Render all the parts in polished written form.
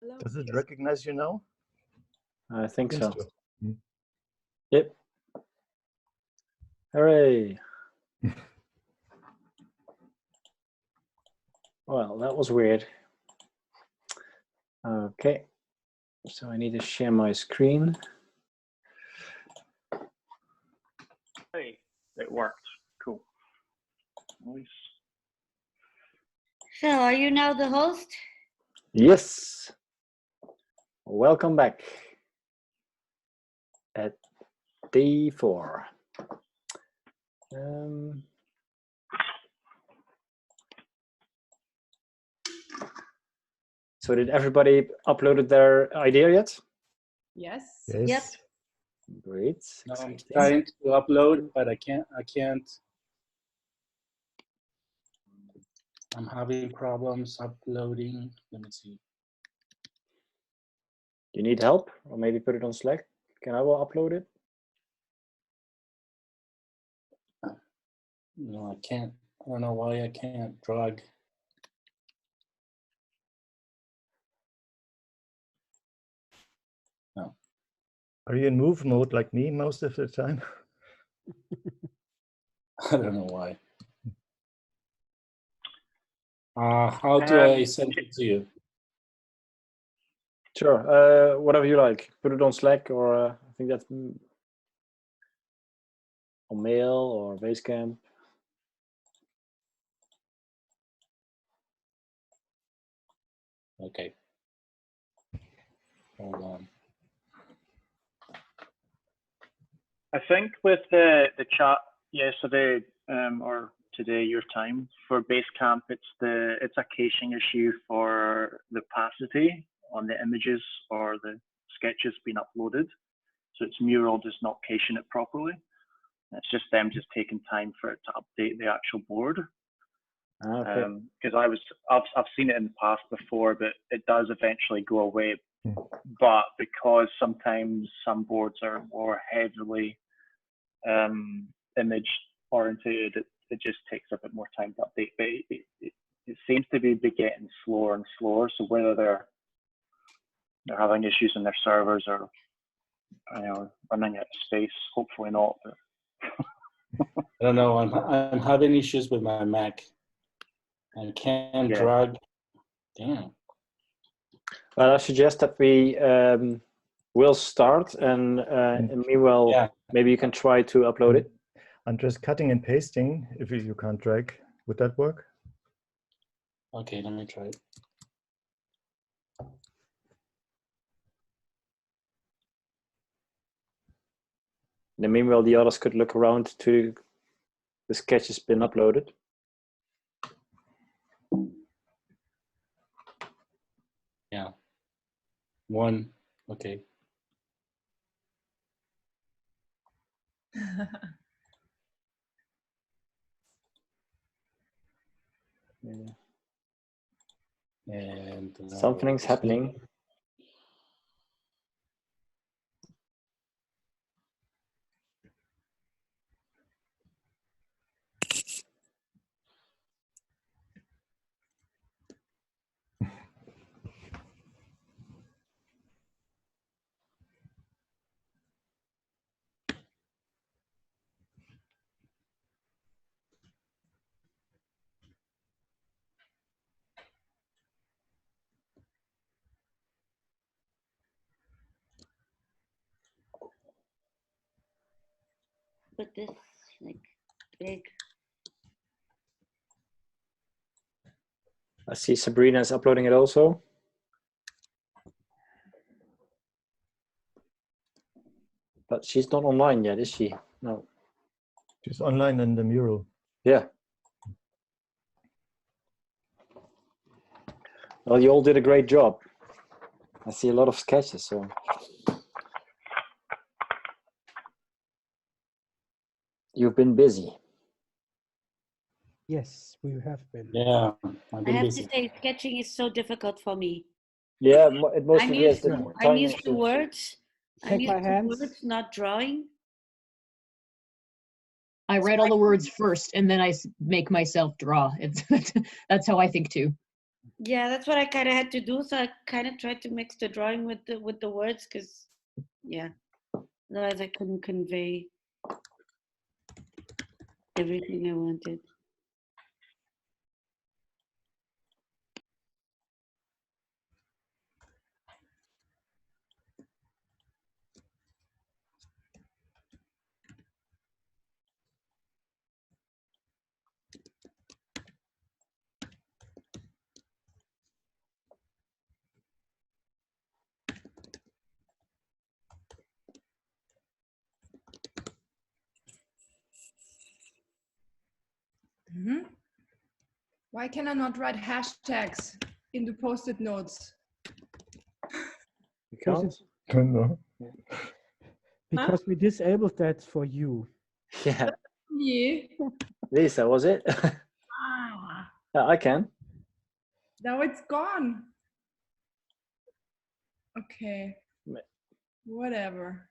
Hello. Does it recognize you now? I think so. Seems to. Hmm. Yep. Hooray. Well, that was weird. Okay. So I need to share my screen. Hey, it worked. Cool. Nice. So, are you now the host? Yes. Welcome back at day 4. So did everybody uploaded their idea yet? Yes. Yes. Yep. Great. No, I'm Exciting. trying to upload, but I can't. I'm having problems uploading. Let me see. You need help? Or maybe put it on Slack? Can I upload it? No, I can't. I don't know why I can't drag. No. Are you in move mode like me most of the time? I don't know why. How do I send it to you? Sure. Whatever you like. Put it on Slack or I think that's on Mail or Basecamp. Okay. Hold on. I think with the chat yesterday or today your time for Basecamp, it's a caching issue for the opacity on the images or the sketches being uploaded. So it's Mural just not caching it properly. It's just them just taking time for it to update the actual board. Okay. Because I've seen it in the past before, but it does eventually go away. But because sometimes some boards are more heavily image oriented, it just takes a bit more time to update. But it seems to be getting slower and slower. So whether they're having issues in their servers or running out of space, hopefully not. But I don't know. I'm having issues with my Mac. I can't drag. Damn. Well, I suggest that we will start and meanwhile, maybe you can try to upload it. I'm just cutting and pasting. If you can't drag, would that work? Okay, let me try it. And meanwhile, the others could look around to the sketch has been uploaded. Yeah. One. Okay. And something's happening. Put this like big. I see Sabrina is uploading it also. But she's not online yet, is she? No. She's online in the mural. Yeah. Well, you all did a great job. I see a lot of sketches, so. You've been busy. Yes, we have been. Yeah, I have to say, sketching is so difficult for me. Yeah, it mostly is. I'm used to words. I'm Shake used my to hands. words, not drawing. I write all the words first, and then I make myself draw. It's that's how I think too. Yeah, that's what I kind of had to do. So I kind of tried to mix the drawing with the words, because yeah, otherwise I couldn't convey everything I wanted. Mhm. Why can I not write hashtags in the post-it notes? You can't? Don't know. Because we disabled that for you. Yeah. Yeah. Lisa, was it? Ah, Yeah, I can. now it's gone. Okay. Whatever.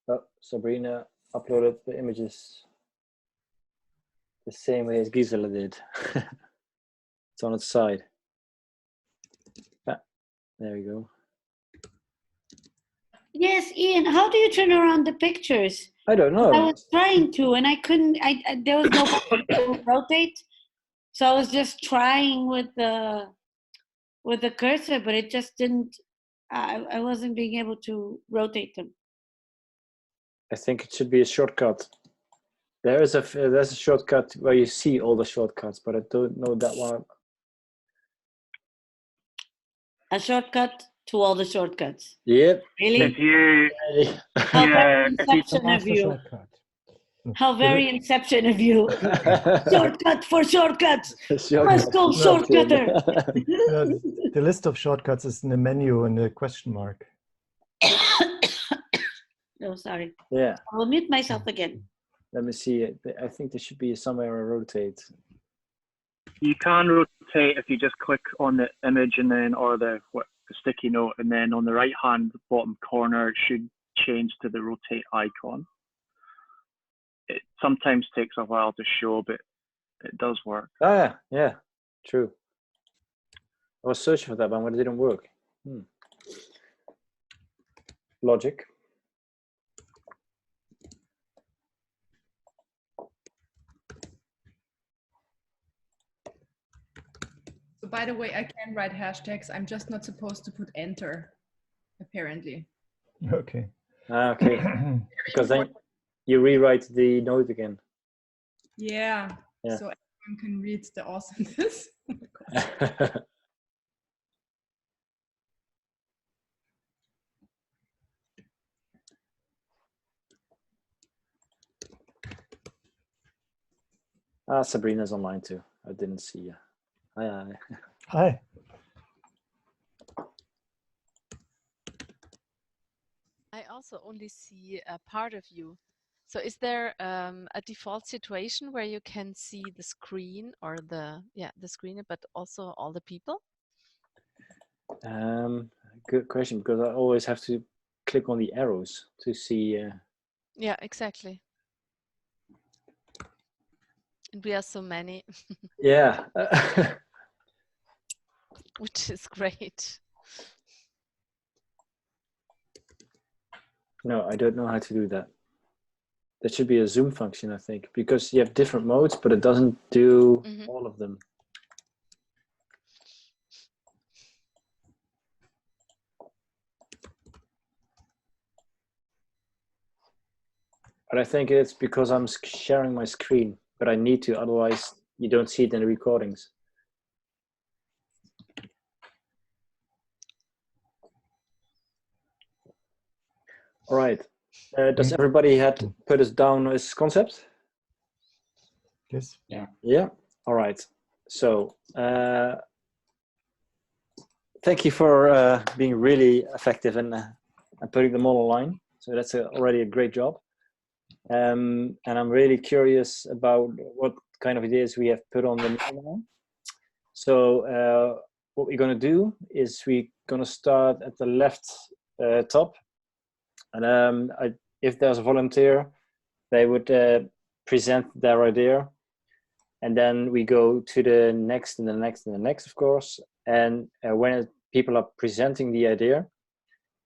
Oh, Sabrina uploaded the images the same way as Gisela did. It's on its side. Ah, there we go. Yes, Ian, how do you turn around the pictures? I don't I know. was trying to, and I couldn't. There was no button to rotate, so I was just trying with the cursor, but it just didn't. I wasn't being able to rotate them. I think it should be a shortcut. There's a shortcut where you see all the shortcuts, but I don't know that one. A shortcut to all the shortcuts. Yep. Really? If you, How yeah, very if you, inception of Master you. shortcut. How very inception of you. Shortcut for shortcuts. Shortcut. Must go shortcutter. The list of shortcuts is in the menu and the question mark. Oh, sorry. Yeah. I will mute myself again. Let me see. I think there should be somewhere a rotate. you can rotate if you just click on the image and then, or the sticky note, and then on the right hand bottom corner, it should change to the rotate icon. It sometimes takes a while to show, but it does work. Oh yeah, yeah, true. I was searching for that one, but it didn't work. Logic. So by the way, I can write hashtags. I'm just not supposed to put enter, apparently. Okay. Okay. Because then you rewrite the note again. Yeah. Yeah. So everyone can read the awesomeness. Sabrina's online too. I didn't see you. Hi. Hi. I also only see a part of you. So is there a default situation where you can see the screen or the screen, but also all the people? Good question, because I always have to click on the arrows to see. Yeah, exactly. And we are so many. Yeah. Which is great. No, I don't know how to do that. That should be a zoom function, I think, because you have different modes, but it doesn't do all of them. But I think it's because I'm sharing my screen, but I need to, otherwise you don't see it in the recordings. All right. Does everybody have to put us down as concept? Yes. Yeah. Yeah. All right. So thank you for being really effective and putting them all online. So that's already a great job. And I'm really curious about what kind of ideas we have put on the now. So what we're going to do is we're going to start at the left top. And if there's a volunteer, they would present their idea. and then we go to the next and the next and the next, of course. And when people are presenting the idea,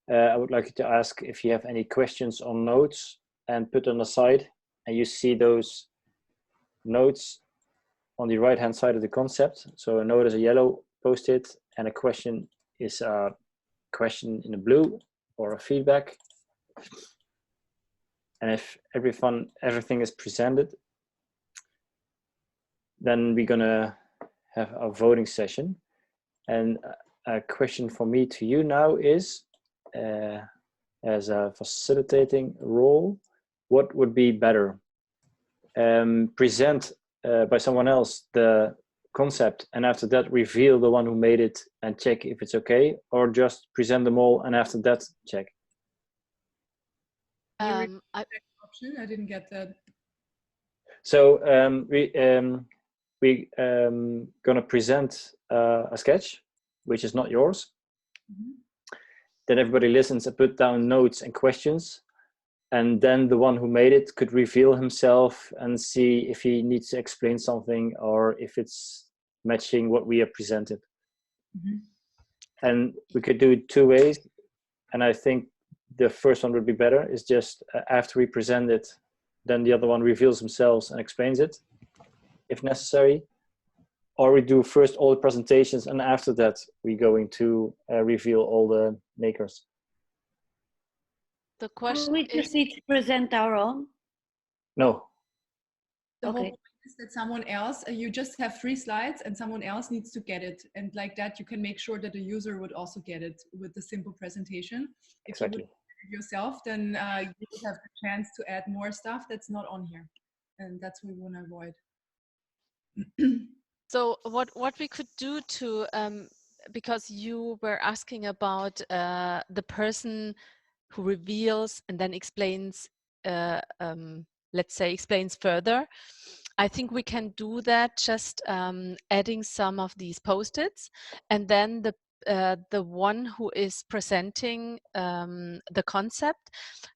I would like you to ask if you have any questions on notes and put them aside, and you see those notes on the right hand side of the concept. So a note is a yellow post-it, and a question is a question in the blue, or a feedback. And if everything is presented, then we're gonna have a voting session. And a question for me to you now is, as a facilitating role, what would be better? Present by someone else the concept, and after that reveal the one who made it and check if it's okay, or just present them all and after that check? Option? I didn't get that. So we gonna present a sketch which is not yours. Mm-hmm. Then everybody listens and put down notes and questions, and then the one who made it could reveal himself and see if he needs to explain something or if it's matching what we have presented. Mm-hmm. And we could do it 2 ways, and I think the first one would be better, is just after we present it, then the other one reveals themselves and explains it if necessary. Or we do first all the presentations, and after that we're going to reveal all the makers. The question we just need to present our own. No. The whole Okay. point is that someone else, you just have 3 slides and someone else needs to get it. And like that, you can make sure that the user would also get it with the simple presentation. If Exactly. you would do it yourself, then you would have the chance to add more stuff that's not on here. And that's what we want to avoid. So what we could do to, because you were asking about the person who reveals and then explains, let's say explains further. I think we can do that just adding some of these post-its, and then the one who is presenting the concept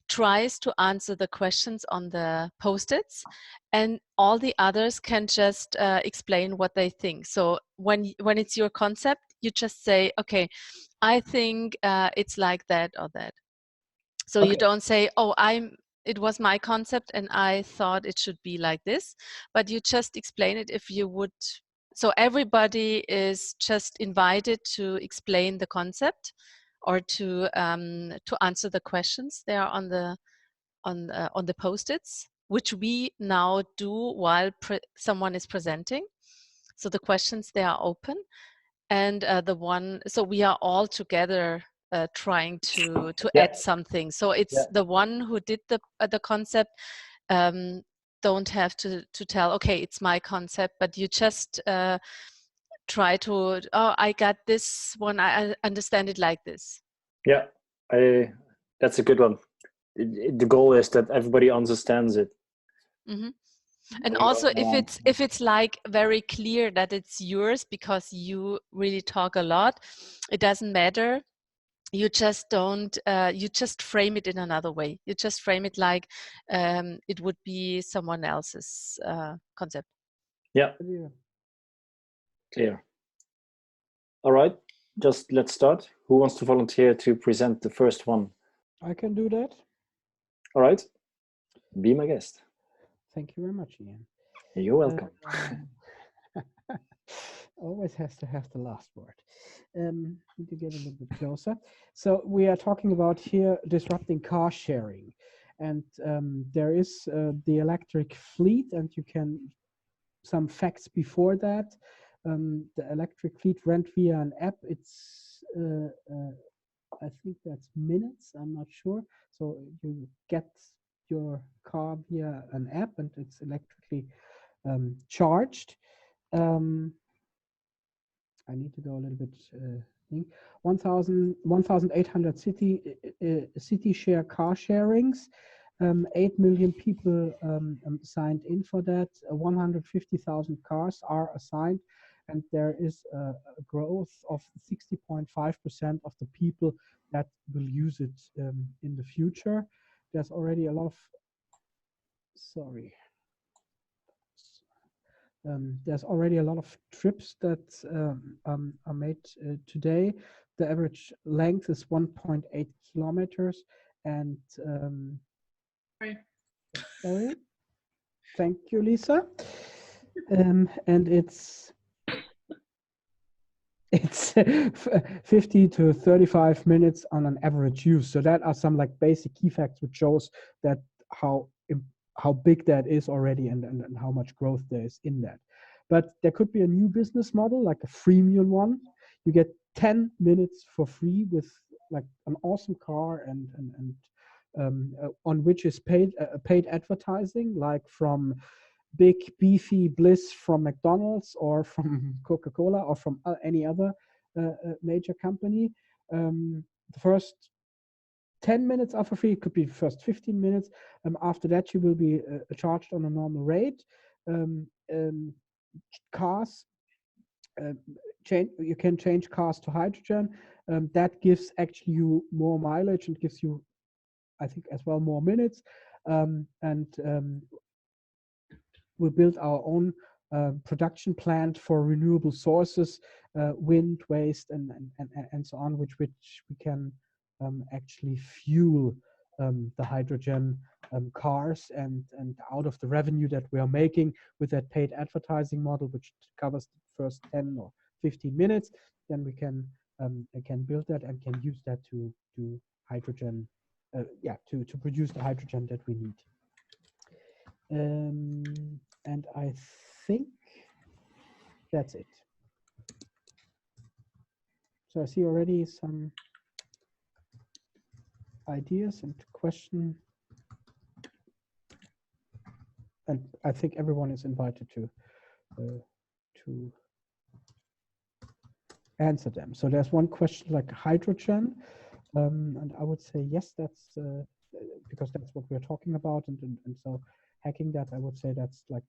tries to answer the questions on the post-its, and all the others can just explain what they think. So when it's your concept, you just say, okay, I think it's like that or that. So Okay. you don't say, oh, it was my concept and I thought it should be like this, but you just explain it if you would. So everybody is just invited to explain the concept or to answer the questions there on the post-its, which we now do while someone is presenting. So the questions, they are open, and so we are all together trying to Yeah. add something. So it's Yeah. the one who did the concept don't have to tell, okay, it's my concept, but you just try to, oh, I got this one, I understand it like this. Yeah, that's a good one. The goal is that everybody understands it. Mm-hmm. And also if it's like very clear that it's yours because you really talk a lot, it doesn't matter. You just don't, you just frame it in another way. You just frame it like it would be someone else's concept. Yeah. Clear. All right, just let's start. Who wants to volunteer to present the first one? I can do that. All right, be my guest. Thank you very much, Ian. You're welcome. Always has to have the last word. Need to get a little bit closer. So we are talking about here disrupting car sharing, and there is the electric fleet, and you can some facts before that. The electric fleet rent via an app. It's I think that's minutes. I'm not sure. So you get your car via an app, and it's electrically charged. I need to go a little bit. 1,800 city share car sharings. 8 million people signed in for that. 150,000 cars are assigned, and there is a growth of 60.5% of the people that will use it in the future. There's already a lot of, there's already a lot of trips that are made today. The average length is 1.8 kilometers, and sorry, thank you, Lisa. And it's 50 to 35 minutes on an average use. So that are some like basic key facts which shows that how big that is already and how much growth there is in that. But there could be a new business model, like a freemium one. You get 10 minutes for free with like an awesome car and on which is paid advertising, like from big beefy bliss from McDonald's or from Coca-Cola or from any other major company. The first 10 minutes are for free. It could be the first 15 minutes. After that, you will be charged on a normal rate. Cars, you can change cars to hydrogen. That gives actually you more mileage and gives you, I think, as well more minutes. We built our own production plant for renewable sources, wind, waste, and so on, which we can actually fuel the hydrogen cars, and out of the revenue that we are making with that paid advertising model, which covers the first 10 or 15 minutes, then we can build that and can use that to do hydrogen, to produce the hydrogen that we need. And I think that's it. So I see already some ideas and question, and I think everyone is invited to answer them. So there's one question like hydrogen, and I would say yes, that's because that's what we're talking about, and so hacking that, I would say that's like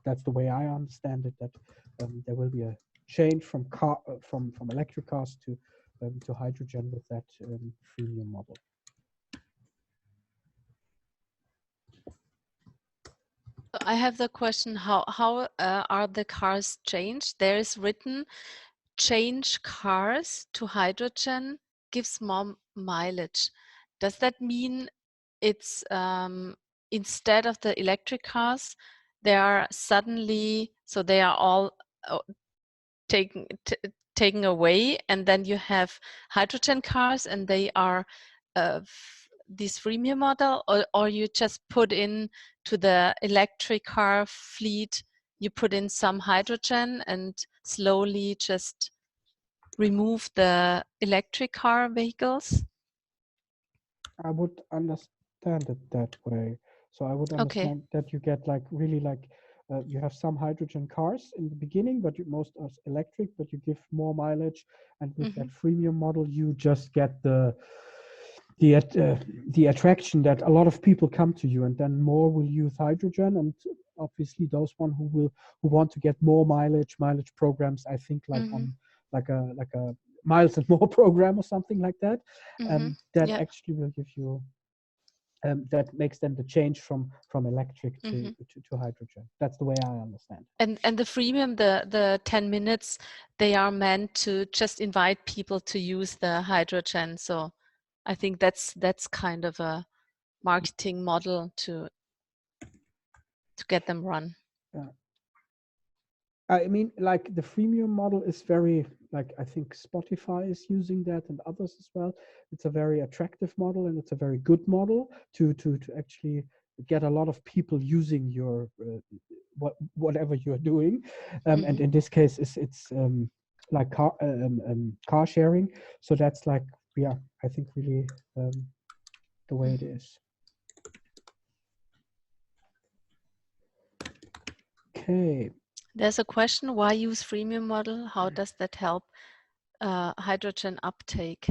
that's the way I understand it, that there will be a change from electric cars to hydrogen with that freemium model. I have the question, how are the cars changed? There is written, change cars to hydrogen gives more mileage. Does that mean it's instead of the electric cars, they are suddenly, so they are all taken away, and then you have hydrogen cars and they are this freemium model, or you just put in to the electric car fleet, you put in some hydrogen and slowly just remove the electric car vehicles? I would understand it that way. So I would understand that you get like really like you have some hydrogen cars in the beginning, but most are electric, but you give more mileage, and with that freemium model, you just get the attraction that a lot of people come to you, and then more will use hydrogen, and obviously those who want to get more mileage programs, I think like on like a miles and more program or something like that, that actually will give you that makes then the change from electric to hydrogen. That's the way I understand. And the freemium, the 10 minutes, they are meant to just invite people to use the hydrogen. So I think that's kind of a marketing model to get them run. Yeah. I mean, like the freemium model is very, like, I think Spotify is using that and others as well. It's a very attractive model, and it's a very good model to actually get a lot of people using your whatever you're doing. And in this case, it's like car sharing. So that's like, yeah, I think really the way it is. Okay. There's a question, why use freemium model? How does that help hydrogen uptake?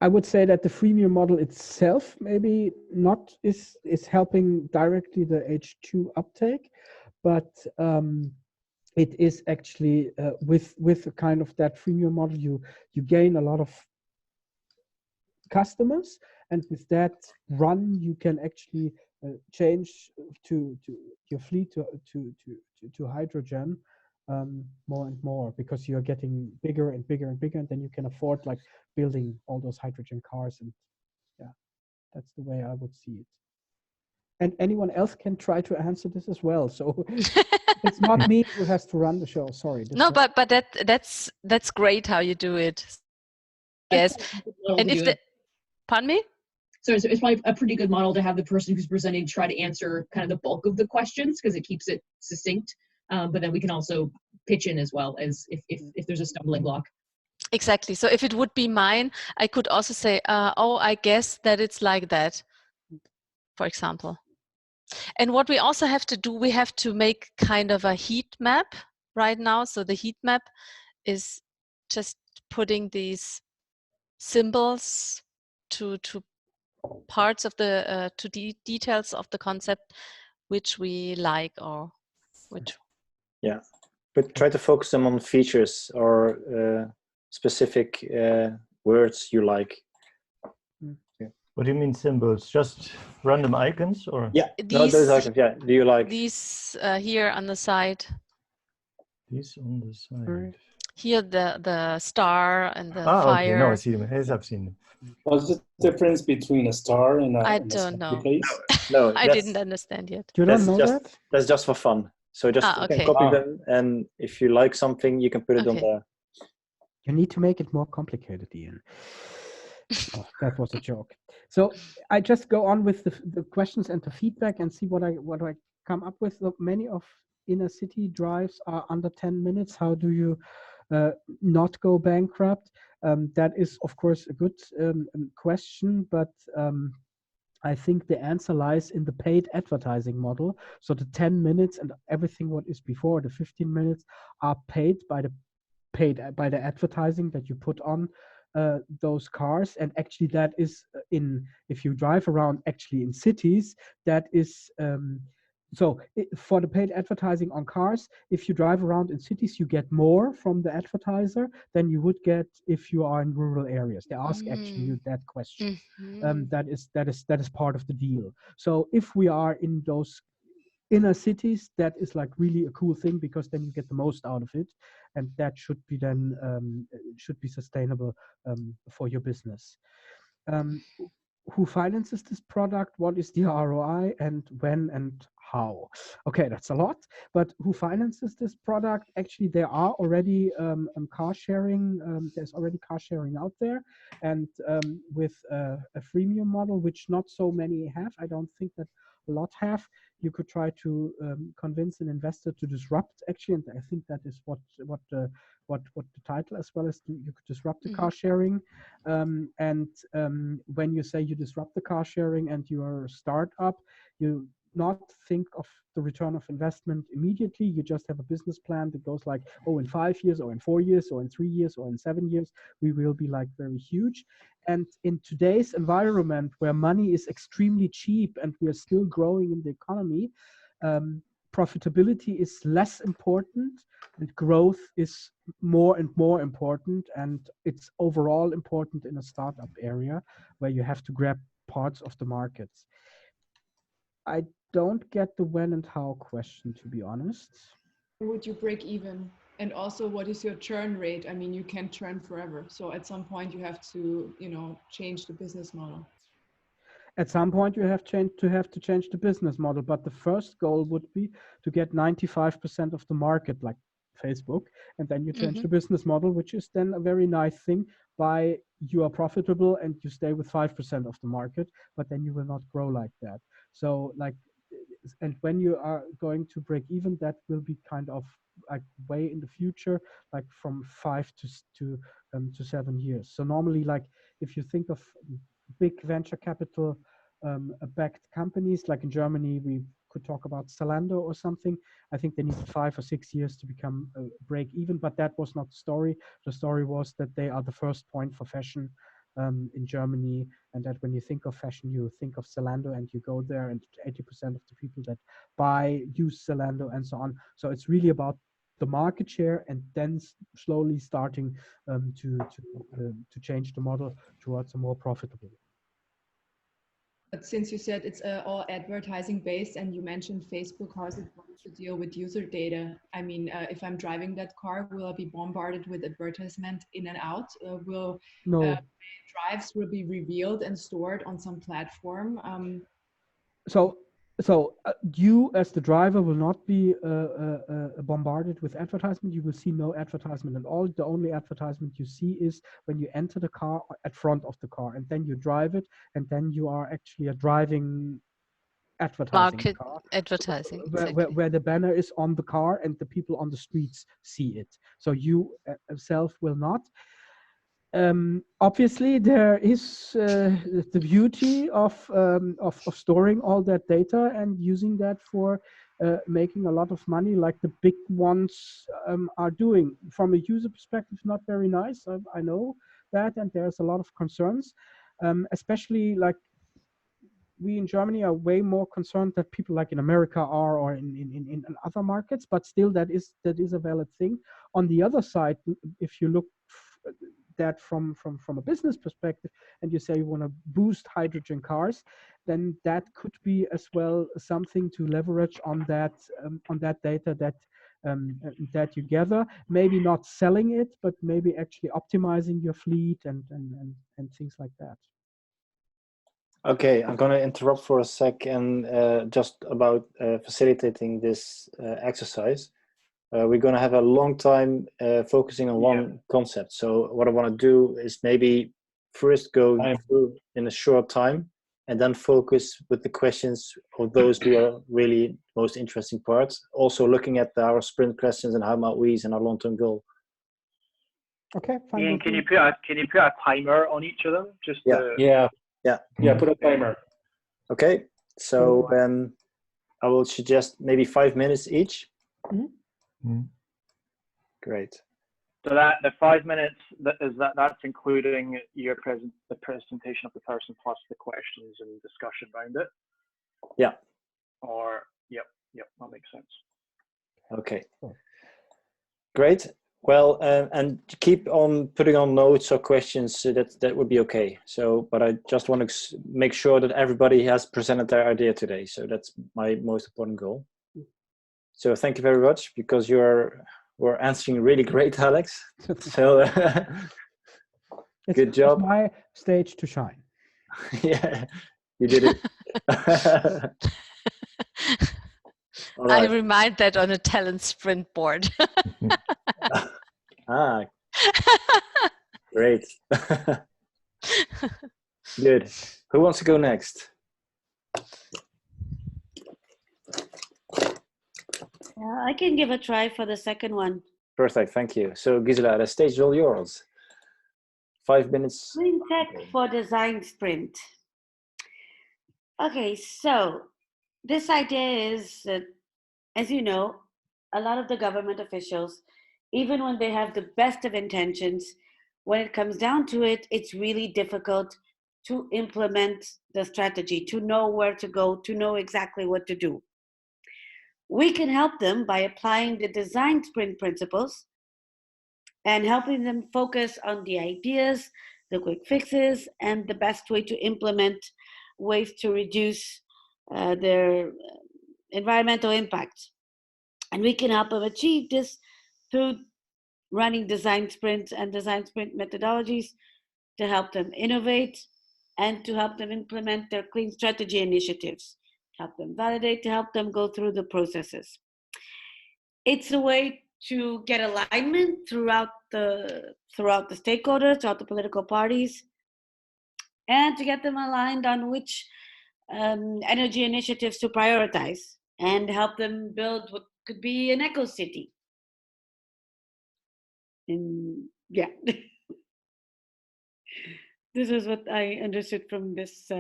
I would say that the freemium model itself maybe not is helping directly the H2 uptake, but it is actually with kind of that freemium model, you gain a lot of customers, and with that run you can actually change to your fleet to hydrogen more and more, because you're getting bigger and bigger and bigger, and then you can afford like building all those hydrogen cars. And yeah, that's the way I would see it. And anyone else can try to answer this as well. So it's not me who has to run the show. Sorry. No, but that's great how you do it. Yes. And if the, pardon me? So it's probably a pretty good model to have the person who's presenting try to answer kind of the bulk of the questions, because it keeps it succinct. But then we can also pitch in as well as if there's a stumbling block. Exactly. So if it would be mine, I could also say, oh, I guess that it's like that, for example. And what we also have to do, we have to make kind of a heat map right now. So the heat map is just putting these symbols to parts of the details of the concept which we like, or which, yeah, but try to focus them on features or specific words you like. What do you mean symbols? Just random icons, or? Yeah, these, no, those icons. Yeah, do you like these here on the side? These on the side. Here the star and the Ah, fire. okay. No, I see them. Yes, I've seen them. What's the difference between a star and a, I and a don't know. place? No, I didn't understand yet. You don't know just, that? That's just for fun. So just you okay. can copy them, and if you like something, you can put it on Okay. there. You need to make it more complicated, Ian. Oh, that was a joke. So I just go on with the questions and the feedback and see what I come up with. Look, many of inner city drives are under 10 minutes. How do you not go bankrupt? That is, of course, a good question, but I think the answer lies in the paid advertising model. So the 10 minutes and everything what is before, the 15 minutes, are paid by the advertising that you put on those cars. And actually that is if you drive around actually in cities, that is for the paid advertising on cars, if you drive around in cities, you get more from the advertiser than you would get if you are in rural areas. They ask actually you that question. That is part of the deal. So if we are in those inner cities, that is like really a cool thing, because then you get the most out of it, and that should be then should be sustainable for your business. Who finances this product? What is the ROI, and when and how? Okay, that's a lot. But who finances this product? Actually, there are already car sharing. There's already car sharing out there, and with a freemium model, which not so many have. I don't think that a lot have. You could try to convince an investor to disrupt, actually, and I think that is what the title as well as you could disrupt the car sharing. When you say you disrupt the car sharing and you're a startup, you not think of the return of investment immediately. You just have a business plan that goes like, oh, in 5 years or in 4 years or in 3 years or in 7 years, we will be like very huge. And in today's environment where money is extremely cheap and we are still growing in the economy, profitability is less important and growth is more and more important. And it's overall important in a startup area where you have to grab parts of the markets. I don't get the when and how question, to be honest. Would you break even? And also, what is your churn rate? I mean, you can't churn forever. So at some point you have to, change the business model. At some point you have to change the business model, but the first goal would be to get 95% of the market, like Facebook, and then you change the business model, which is then a very nice thing. By you are profitable and you stay with 5% of the market, but then you will not grow like that. So and when you are going to break even, that will be kind of like way in the future, like from 5 to 7 years. So normally, like if you think of big venture capital backed companies, like in Germany, we could talk about Zalando or something. I think they needed 5 or 6 years to become break even, but that was not the story. The story was that they are the first point for fashion in Germany, and that when you think of fashion, you think of Zalando, and you go there, and 80% of the people that buy use Zalando and so on. So it's really about the market share, and then slowly starting to change the model towards a more profitable. But since you said it's all advertising based and you mentioned Facebook, how is it going to deal with user data? I mean, if I'm driving that car, will I be bombarded with advertisement in and out? Will No. drives will be revealed and stored on some platform? So you as the driver will not be bombarded with advertisement. You will see no advertisement at all. The only advertisement you see is when you enter the car at front of the car, and then you drive it, and then you are actually a driving advertising Market car, advertising, where the banner is on the car and the people on the streets see it. So you self will not. Obviously, there is the beauty of storing all that data and using that for making a lot of money, like the big ones are doing. From a user perspective, not very nice. I know that, and there's a lot of concerns, especially like we in Germany are way more concerned that people like in America are, or in other markets, but still that is a valid thing. On the other side, if you look that from a business perspective, and you say you want to boost hydrogen cars, then that could be as well something to leverage on that data that you gather. Maybe not selling it, but maybe actually optimizing your fleet and things like that. Okay, I'm going to interrupt for a second just about facilitating this exercise. We're going to have a long time focusing on one concept. So what I want to do is maybe first go through in a short time and then focus with the questions of those who are really most interesting parts. Also looking at our sprint questions and how might we and our long-term goal. Okay, fine. Ian, can you put a timer on each of them? Just put a timer. Okay, so I will suggest maybe 5 minutes each. Mm-hmm. Great. So that the 5 minutes that's including the presentation of the person plus the questions and discussion around it. Yeah. Or yep, that makes sense. Okay. Great. Well, and keep on putting on notes or questions. So that would be okay. So, but I just want to make sure that everybody has presented their idea today. So that's my most important goal. So thank you very much, because we're answering really great, Alex. So good job. It's my stage to shine. Yeah, you did it. All right. I remind that on a talent sprint board. Great. Good. Who wants to go next? I can give a try for the second one. Perfect, thank you. So Gisela, the stage is all yours. 5 minutes. Clean tech for design sprint. Okay, so this idea is that, as you know, a lot of the government officials, even when they have the best of intentions, when it comes down to it, it's really difficult to implement the strategy, to know where to go, to know exactly what to do. We can help them by applying the design sprint principles and helping them focus on the ideas, the quick fixes, and the best way to implement ways to reduce their environmental impact. And we can help them achieve this through running design sprints and design sprint methodologies to help them innovate and to help them implement their clean strategy initiatives, to help them validate, to help them go through the processes. It's a way to get alignment throughout the stakeholders, throughout the political parties, and to get them aligned on which energy initiatives to prioritize and help them build what could be an eco city. Yeah. This is what I understood from this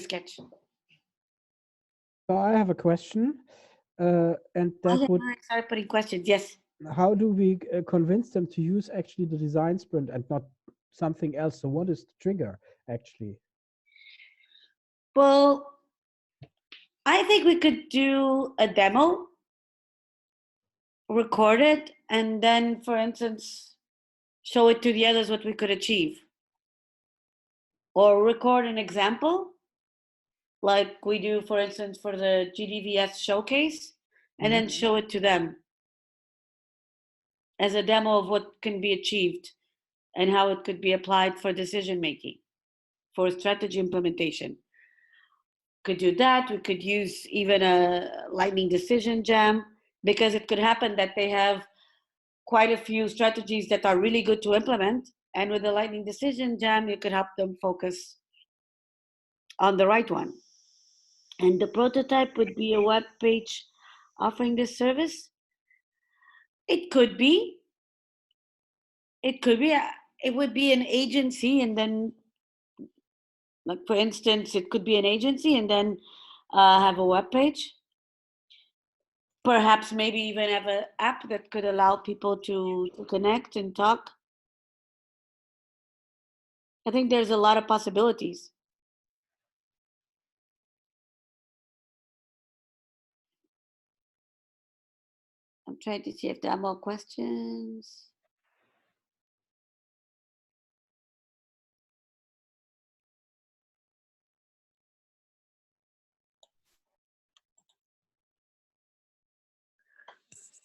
sketch. So I have a question, and that would start putting questions. Yes. How do we convince them to use actually the design sprint and not something else? So what is the trigger actually? Well, I think we could do a demo, record it, and then, for instance, show it to the others what we could achieve. or record an example, like we do, for instance, for the Gvds showcase, and then show it to them as a demo of what can be achieved and how it could be applied for decision making, for strategy implementation. Could do that. We could use even a lightning decision jam, because it could happen that they have quite a few strategies that are really good to implement, and with the lightning decision jam you could help them focus on the right one. And the prototype would be a web page offering this service. It could be it would be an agency, and then, like for instance, it could be an agency and then have a web page. Perhaps maybe even have an app that could allow people to connect and talk. I think there's a lot of possibilities. I'm trying to see if there are more questions.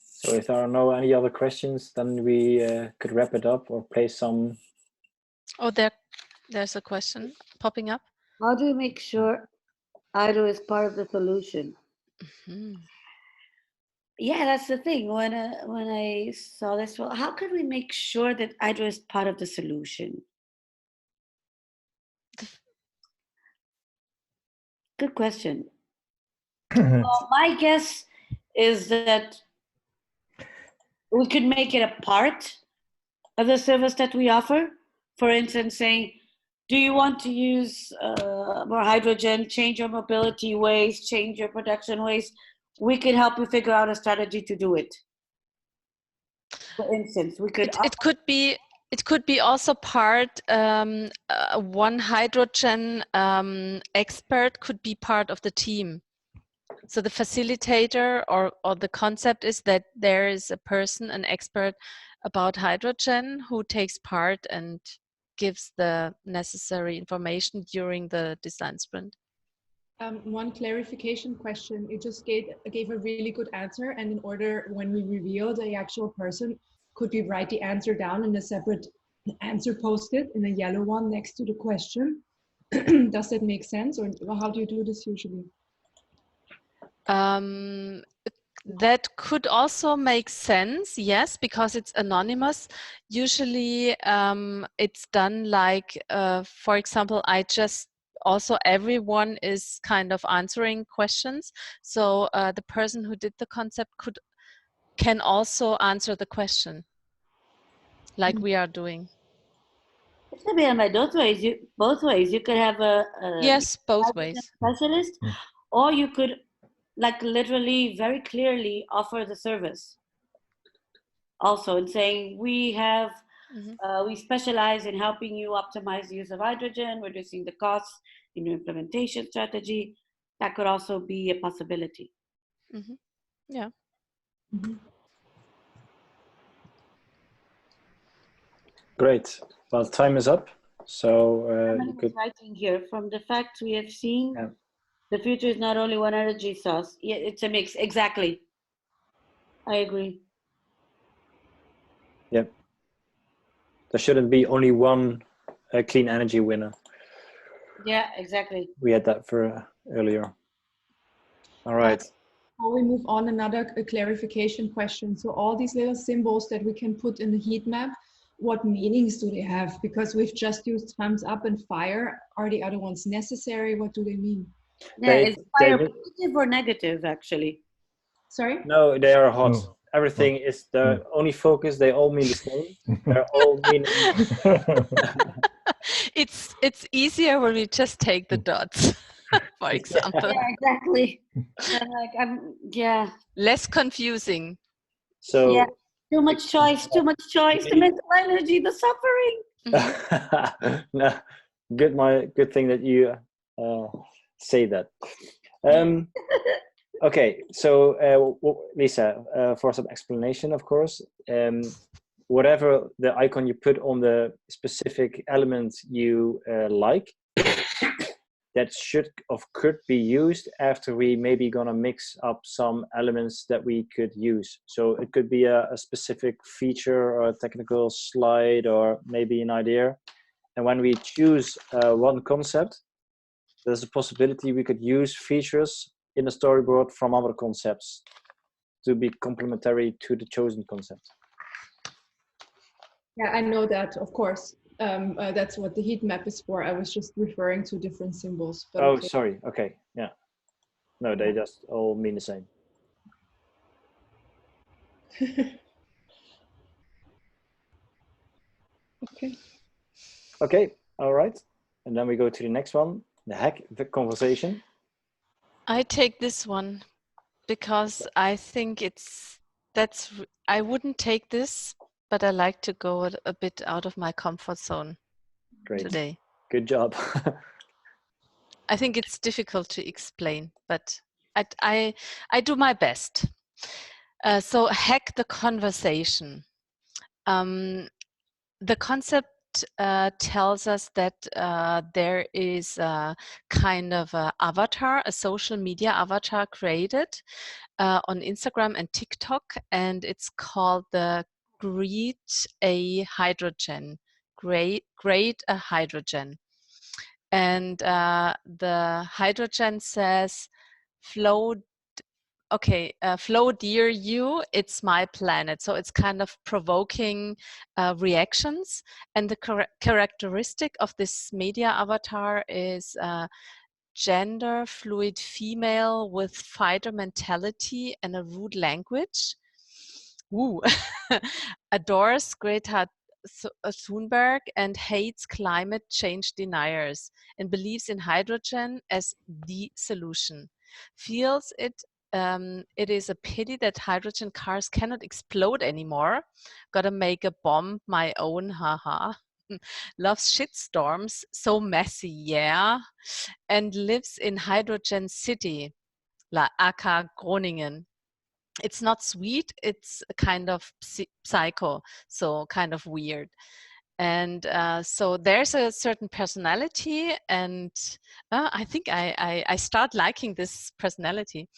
So if there are no any other questions, then we could wrap it up or play some. Oh, there's a question popping up. How do you make sure Hydro is part of the solution? Mhm. Yeah, that's the thing. When I saw this, well, how can we make sure that Hydro is part of the solution? Good question. Well, my guess is that we could make it a part of the service that we offer. For instance, saying, do you want to use more hydrogen, change your mobility ways, change your production ways? We could help you figure out a strategy to do it. For instance, we could. It could be also part. One hydrogen expert could be part of the team. So the facilitator or the concept is that there is a person, an expert about hydrogen, who takes part and gives the necessary information during the design sprint. One clarification question. You just gave a really good answer, and in order, when we reveal the actual person, could we write the answer down in a separate answer post-it in a yellow one next to the question? Does that make sense, or how do you do this usually? That could also make sense, yes, because it's anonymous. Usually it's done like, for example, everyone is kind of answering questions. So the person who did the concept can also answer the question, like we are doing. It could be by both ways. Both ways. You could have a yes, both ways. Specialist, or you could, like, literally very clearly offer the service. Also, in saying we have, we specialize in helping you optimize the use of hydrogen, reducing the costs in your implementation strategy. That could also be a possibility. Yeah. Great. Well, time is up. So I'm writing here, from the facts we have seen, the future is not only one energy source. Yeah, it's a mix. Exactly. I agree. Yep. There shouldn't be only one clean energy winner. Yeah, exactly. We had that for earlier. All right. Before we move on, another clarification question. So all these little symbols that we can put in the heat map, what meanings do they have? Because we've just used thumbs up and fire. Are the other ones necessary? What do they mean? Yeah, is fire positive or negative, actually? Sorry? No, they are hot. Everything is the only focus. They all mean the same. They're all meaning. It's easier when we just take the dots, for example. Yeah, exactly. Yeah. Less confusing. So yeah, too much choice. The mental energy, the suffering. No, good thing that you say that. Okay, so Lisa, for some explanation, of course, whatever the icon you put on the specific element you like, that should or could be used after we maybe gonna mix up some elements that we could use. So it could be a specific feature or a technical slide or maybe an idea. And when we choose one concept, there's a possibility we could use features in the storyboard from other concepts to be complementary to the chosen concept. Yeah, I know that, of course. That's what the heat map is for. I was just referring to different symbols. But Oh, okay. sorry. Okay. Yeah. No, they just all mean the same. Okay. Okay. All right. And then we go to the next one. The conversation. I take this one because I think I wouldn't take this, but I like to go a bit out of my comfort zone. Great. Today. Good job. I think it's difficult to explain, but I do my best. So hack the conversation. The concept tells us that there is a kind of a avatar, a social media avatar created on Instagram and TikTok, and it's called the Gvds hydrogen. Grade a hydrogen. And the hydrogen says, flow dear you, it's my planet. So it's kind of provoking reactions. And the characteristic of this media avatar is gender fluid female with fighter mentality and a rude language. Woo. Adores Greta Thunberg and hates climate change deniers and believes in hydrogen as the solution. Feels it is a pity that hydrogen cars cannot explode anymore. Gotta make a bomb my own, haha. Loves shitstorms, so messy, yeah. And lives in Hydrogen City, aka Groningen. It's not sweet, it's a kind of psycho, so kind of weird. And so there's a certain personality, and I think I start liking this personality.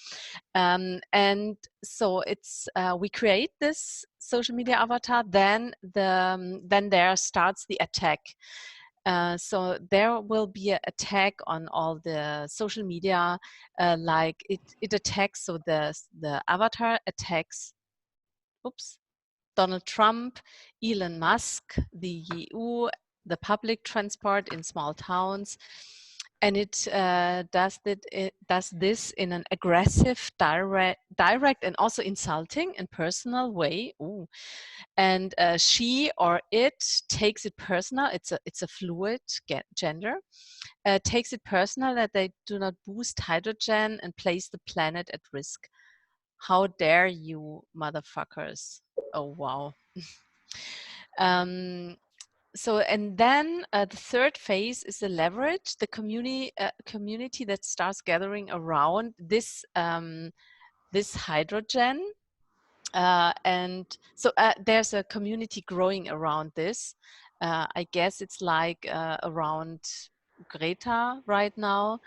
And so it's we create this social media avatar, then there starts the attack. So there will be an attack on all the social media, like it attacks. So the avatar attacks. Oops. Donald Trump, Elon Musk, the EU, the public transport in small towns, and it does this in an aggressive, direct, and also insulting and personal way. Ooh. And she or it takes it personal. It's a fluid gender. Takes it personal that they do not boost hydrogen and place the planet at risk. How dare you, motherfuckers! Oh wow. So and then the third phase is the leverage, the community that starts gathering around this this hydrogen, and so there's a community growing around this. I guess it's like around Greta right now.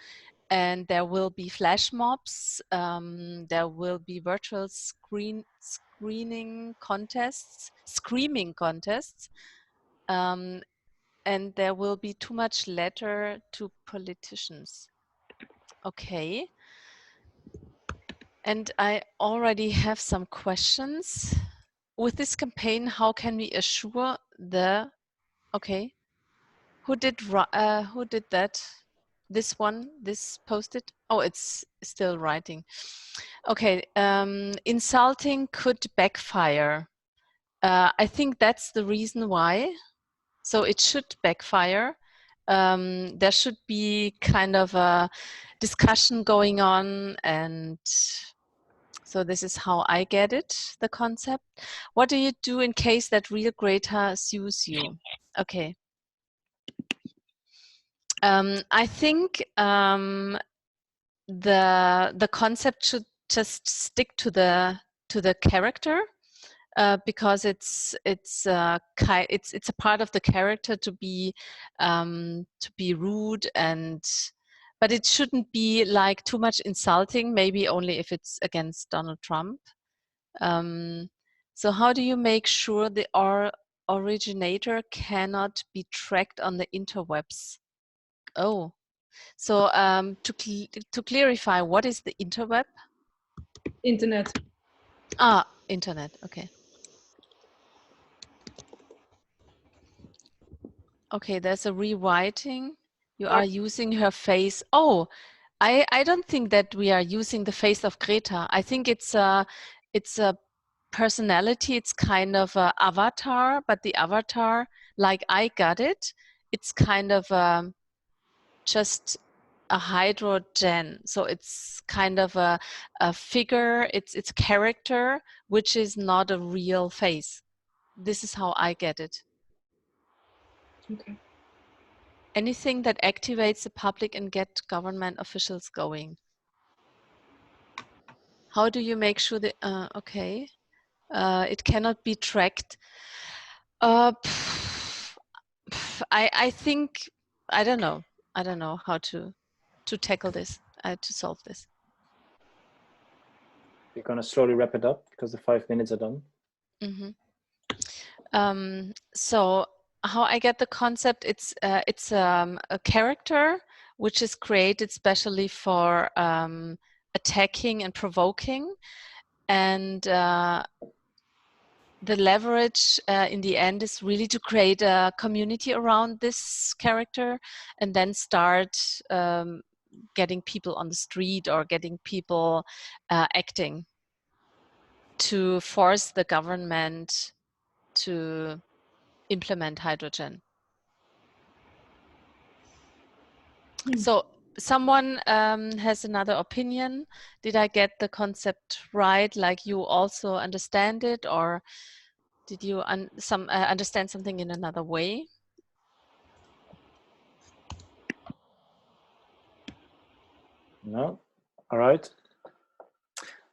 And there will be flash mobs, there will be virtual screaming contests, and there will be too much letter to politicians. Okay. And I already have some questions. With this campaign, how can we assure the, okay, who did that? This one, this posted? Oh, it's still writing. Okay, insulting could backfire. I think that's the reason why. So it should backfire. There should be kind of a discussion going on, and so this is how I get it, the concept. What do you do in case that real Greta sues you? Okay. I think the concept should just stick to the character. because it's a part of the character to be rude, and but it shouldn't be like too much insulting. Maybe only if it's against Donald Trump. So how do you make sure the originator cannot be tracked on the interwebs? Oh, so to clarify, what is the interweb? Internet. Ah, internet. Okay. Okay, there's a rewriting. You are using her face. Oh, I don't think that we are using the face of Greta. I think it's a personality. It's kind of a avatar, but the avatar, like I got it, it's kind of just a hydrogen. So it's kind of a figure. It's character, which is not a real face. This is how I get it. Okay. Anything that activates the public and get government officials going. How do you make sure that, okay, it cannot be tracked? I think, I don't know how to tackle this, to solve this. We're going to slowly wrap it up because the 5 minutes are done. Mm-hmm. So how I get the concept, it's a character which is created specially for attacking and provoking, and the leverage in the end is really to create a community around this character, and then start getting people on the street or getting people acting to force the government to implement hydrogen. So someone has another opinion. Did I get the concept right? Like you also understand it, or did you understand something in another way? No? All right.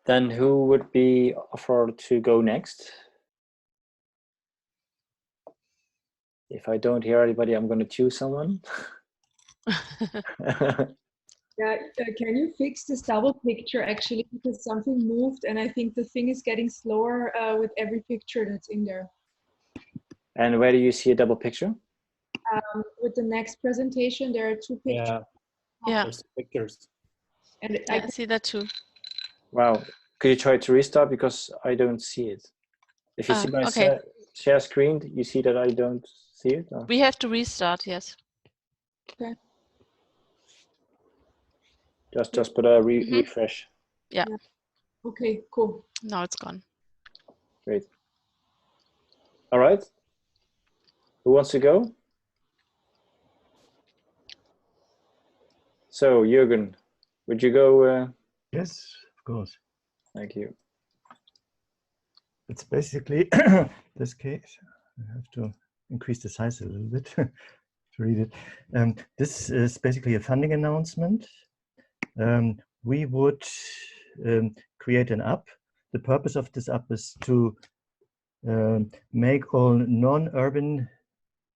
Then who would be offered to go next? If I don't hear anybody, I'm going to choose someone. Yeah, can you fix this double picture actually, because something moved and I think the thing is getting slower with every picture that's in there. And where do you see a double picture? With the next presentation, there are two pictures. Yeah. There's pictures. And I can see that too. Wow. Could you try to restart, because I don't see it? If you see my okay. share screen, you see that I don't see it? Or? We have to restart, yes. Okay. Just put a refresh. Yeah. Okay, cool. Now it's gone. Great. All right. Who wants to go? So, Jürgen, would you go? Yes, of course. Thank you. It's basically this case. I have to increase the size a little bit to read it. This is basically a funding announcement. We would create an app. The purpose of this app is to make all non-urban,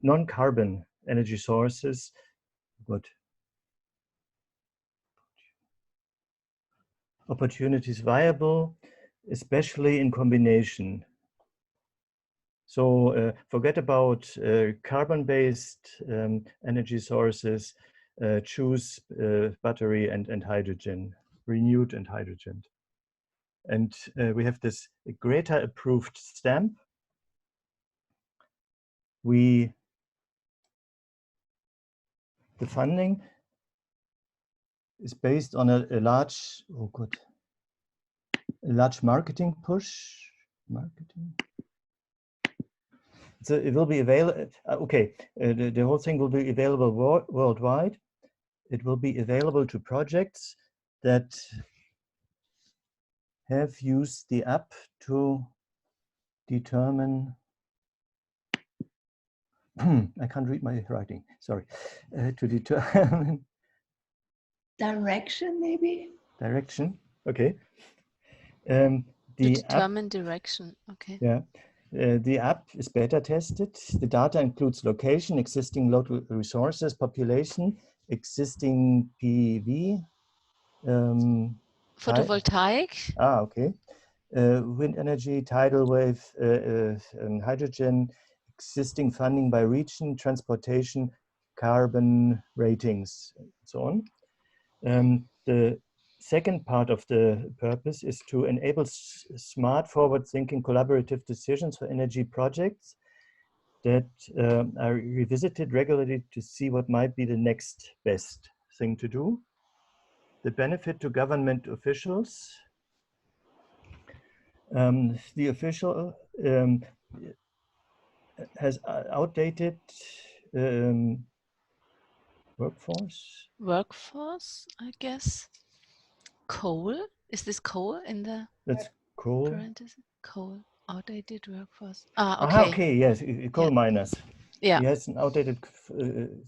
non-carbon energy sources opportunities viable, especially in combination. So forget about carbon-based energy sources, choose battery and hydrogen, renewed and hydrogen. And we have this Greta approved stamp. The funding is based on a large, a large marketing push. So it will be available. Okay, the whole thing will be available worldwide. It will be available to projects that have used the app to determine. I can't read my writing. Sorry. To determine direction, maybe. Direction. Okay. The determine direction. Okay. Yeah. The app is beta tested. The data includes location, existing local resources, population, existing PV. Photovoltaic. Okay. Wind energy, tidal wave, hydrogen, existing funding by region, transportation, carbon ratings, and so on. The second part of the purpose is to enable smart, forward-thinking, collaborative decisions for energy projects that are revisited regularly to see what might be the next best thing to do. The benefit to government officials. The official has outdated workforce. Workforce, I guess. Coal? Is this coal in the That's coal. parenthesis? Coal, outdated workforce. Ah, okay. Okay, yes, coal Yeah. miners. Yeah. He has an outdated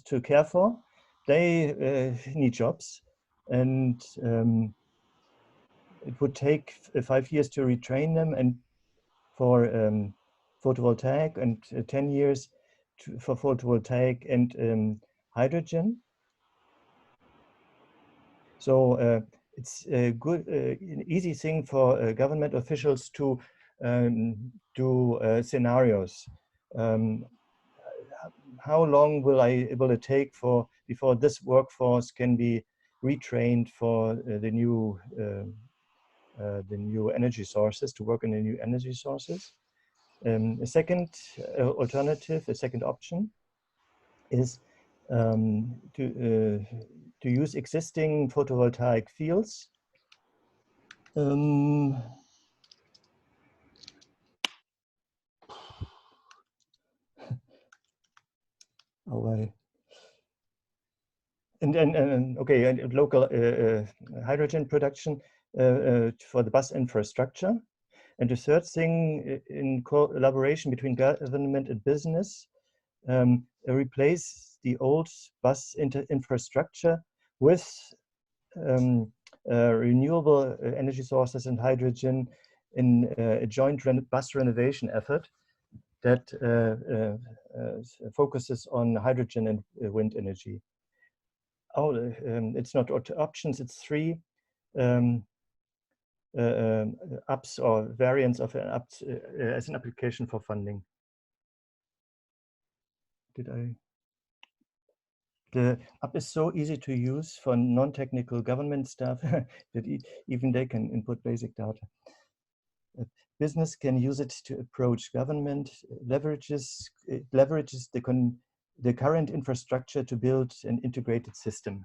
to care for. They need jobs, and it would take 5 years to retrain them, and for photovoltaic, and 10 years for photovoltaic and hydrogen. So it's a good, an easy thing for government officials to do scenarios. How long will it take before this workforce can be retrained for the new energy sources, to work in the new energy sources? A second alternative, a second option, is to use existing photovoltaic fields. And local hydrogen production for the bus infrastructure. And the third thing, in collaboration between government and business, replace the old bus infrastructure with renewable energy sources and hydrogen in a joint bus renovation effort that focuses on hydrogen and wind energy. It's not options, it's 3 apps or variants of an app as an application for funding. The app is so easy to use for non-technical government staff that even they can input basic data. Business can use it to approach government, leverages the current infrastructure to build an integrated system.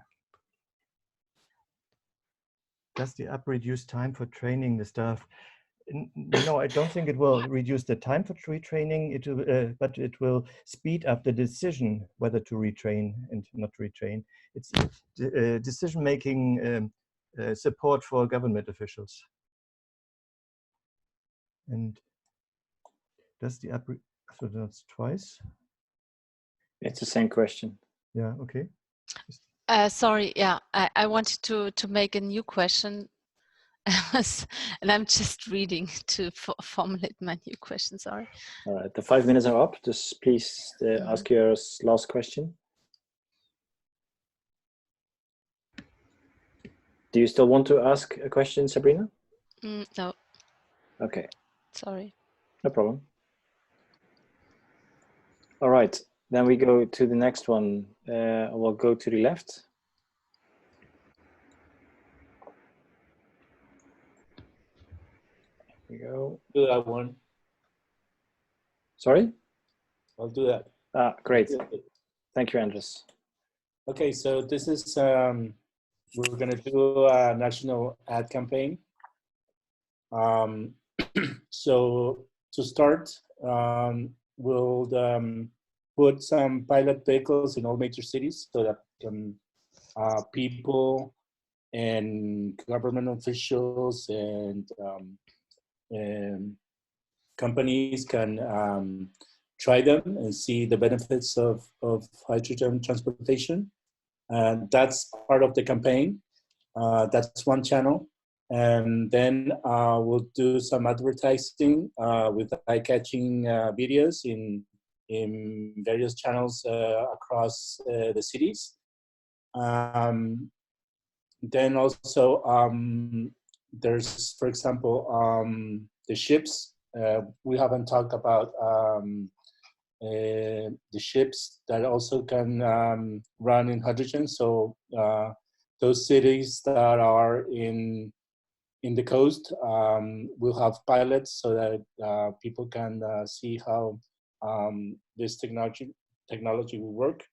Does the app reduce time for training the staff? No, I don't think it will reduce the time for retraining, but it will speed up the decision whether to retrain and not retrain. It's decision-making support for government officials. And does the app, so that's twice? It's the same question. Yeah, okay. Sorry, yeah, I wanted to make a new question. And I'm just reading to formulate my new question, sorry. All right, the 5 minutes are up. Just please ask your last question. Do you still want to ask a question, Sabrina? No. Okay. Sorry. No problem. All right, then we go to the next one. We'll go to the left. Here we go. Do that one. Sorry? I'll do that. Ah, great. Thank you, Andres. Okay, so this is, we're going to do a national ad campaign. So to start, we'll put some pilot vehicles in all major cities so that people and government officials and companies can try them and see the benefits of hydrogen transportation. And that's part of the campaign. That's one channel. And then we'll do some advertising with eye-catching videos in various channels across the cities. Then also there's, for example, the ships. We haven't talked about the ships that also can run in hydrogen. So those cities that are in the coast will have pilots so that people can see how this technology will work.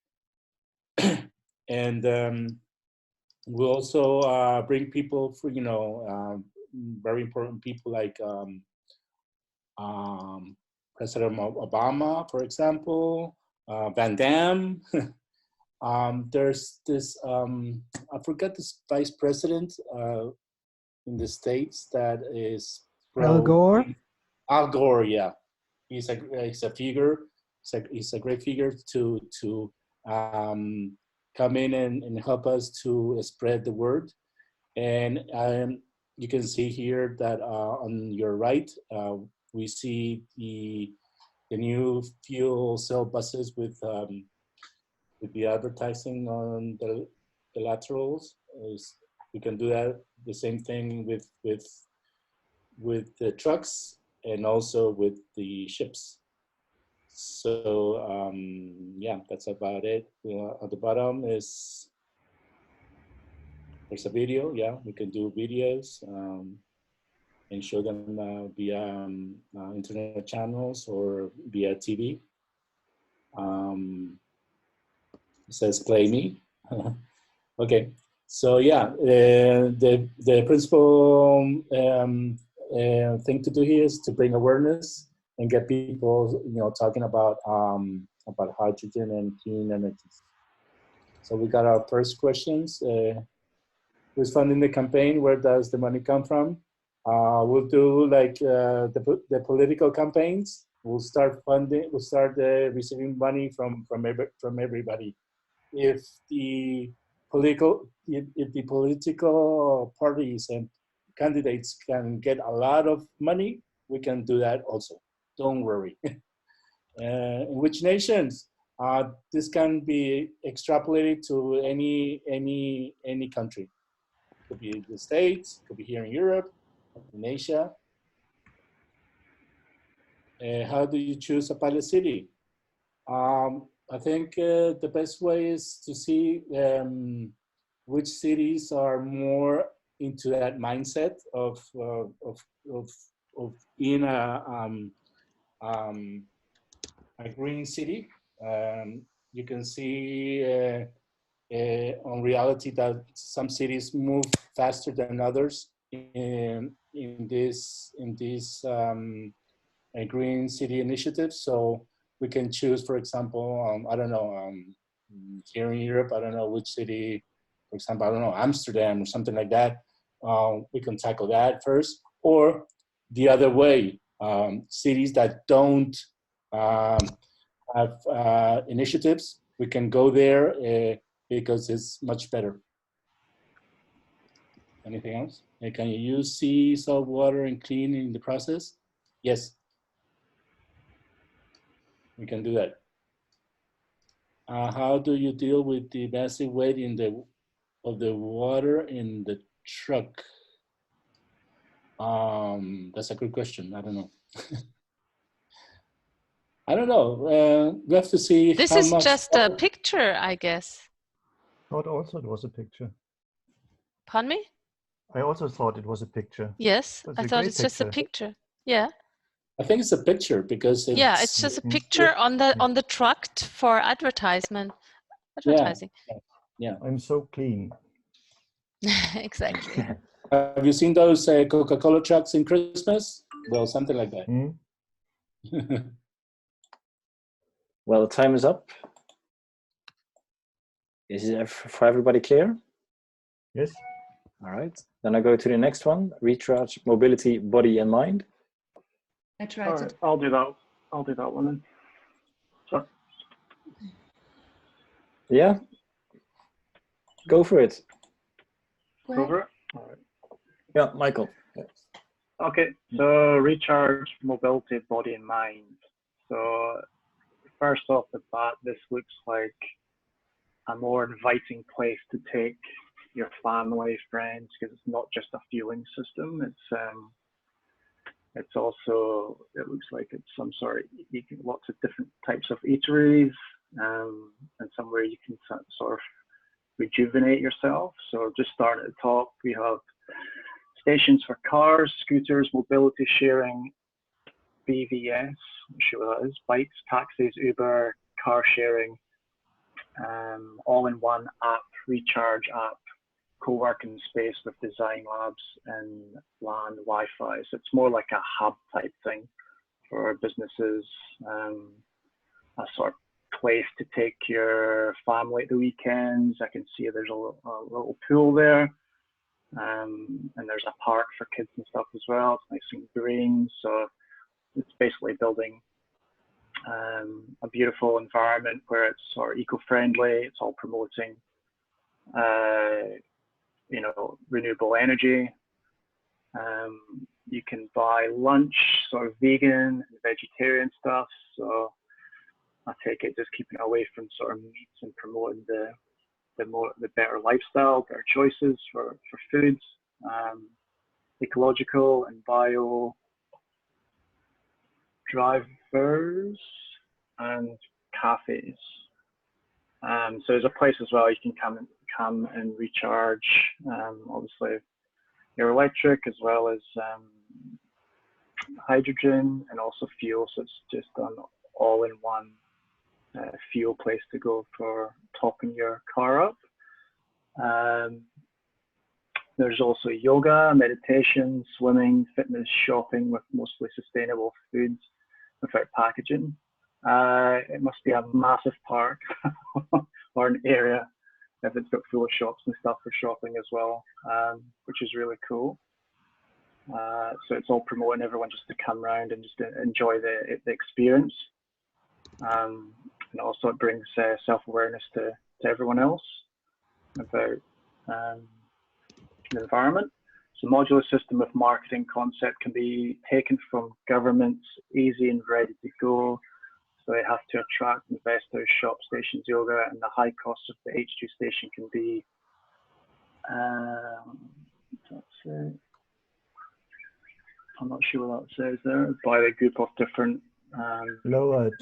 And we'll also bring people for, very important people like President Obama, for example, Van Damme. There's this, I forgot this vice president in the States that is Al Gore. Al Gore, yeah. He's a figure. He's a great figure to come in and help us to spread the word. And you can see here that on your right, we see the new fuel cell buses with the advertising on the laterals. We can do that the same thing with the trucks and also with the ships. So yeah, that's about it. At the bottom there's a video. Yeah, we can do videos and show them via internet channels or via TV. It says play me. Okay, so yeah, the principal thing to do here is to bring awareness and get people, talking about hydrogen and clean energies. So we got our first questions. Who's funding the campaign? Where does the money come from? We'll do like the political campaigns. We'll start funding. We'll start receiving money from everybody. If the political parties and candidates can get a lot of money, we can do that also. Don't worry. In which nations? This can be extrapolated to any country. Could be the States, could be here in Europe, in Asia. How do you choose a pilot city? I think the best way is to see which cities are more into that mindset of being a green city. You can see on reality that some cities move faster than others in this green city initiative. So we can choose, for example, I don't know, here in Europe, I don't know which city, for example, I don't know, Amsterdam or something like that. We can tackle that first, or the other way, cities that don't have initiatives, we can go there because it's much better. Anything else? Can you use sea, salt water, and clean in the process? Yes, we can do that. How do you deal with the massive weight of the water in the truck? That's a good question. I don't know. I don't know. We have to see. This how is much just a picture, I guess. Thought also it was a picture. Pardon me? I also thought it was a picture. Yes, It's I a thought great it's just a picture. Yeah. I think it's a picture because it's, Yeah, it's just a picture on the truck for advertising. Yeah. I'm so clean. Exactly. Have you seen those Coca-Cola trucks in Christmas? Well, something like that. Well, the time is up. Is it for everybody clear? Yes. All right. Then I go to the next one, recharge mobility, body and mind. I tried it. I'll do that. I'll do that one then. Sorry. Yeah. Go for it. Go Go ahead. for it. All right. Yeah, Michael. Okay, so recharge, mobility, body and mind. So first off the bat, this looks like a more inviting place to take your family, friends, because it's not just a fueling system. It's also, it looks like it's some sort of, lots of different types of eateries, and somewhere you can sort of rejuvenate yourself. So just starting at the top, we have stations for cars, scooters, mobility sharing, BVS, I'm sure what that is, bikes, taxis, Uber, car sharing, all-in-one app, recharge app, co-working space with design labs and LAN Wi-Fi. So it's more like a hub type thing for businesses, a sort of place to take your family at the weekends. I can see there's a little pool there, and there's a park for kids and stuff as well. It's nice and green, so it's basically building a beautiful environment where it's sort of eco-friendly. It's all promoting you know, renewable energy. You can buy lunch, sort of vegan and vegetarian stuff. So I take it just keeping away from sort of meats and promoting the better lifestyle, better choices for foods, ecological and bio drivers and cafes. So there's a place as well you can come and recharge, obviously your electric as well as hydrogen and also fuel. So it's just an all-in-one fuel place to go for topping your car up. There's also yoga, meditation, swimming, fitness, shopping with mostly sustainable foods without packaging. It must be a massive park or an area if it's got full of shops and stuff for shopping as well, which is really cool. So it's all promoting everyone just to come around and just enjoy the experience. And also it brings self-awareness to everyone else about the environment. So modular system of marketing concept can be taken from governments, easy and ready to go. So they have to attract investors, shop stations, yoga, and the high cost of the H2 station can be, that's it. I'm not sure what that says there, by a group of different Lowered.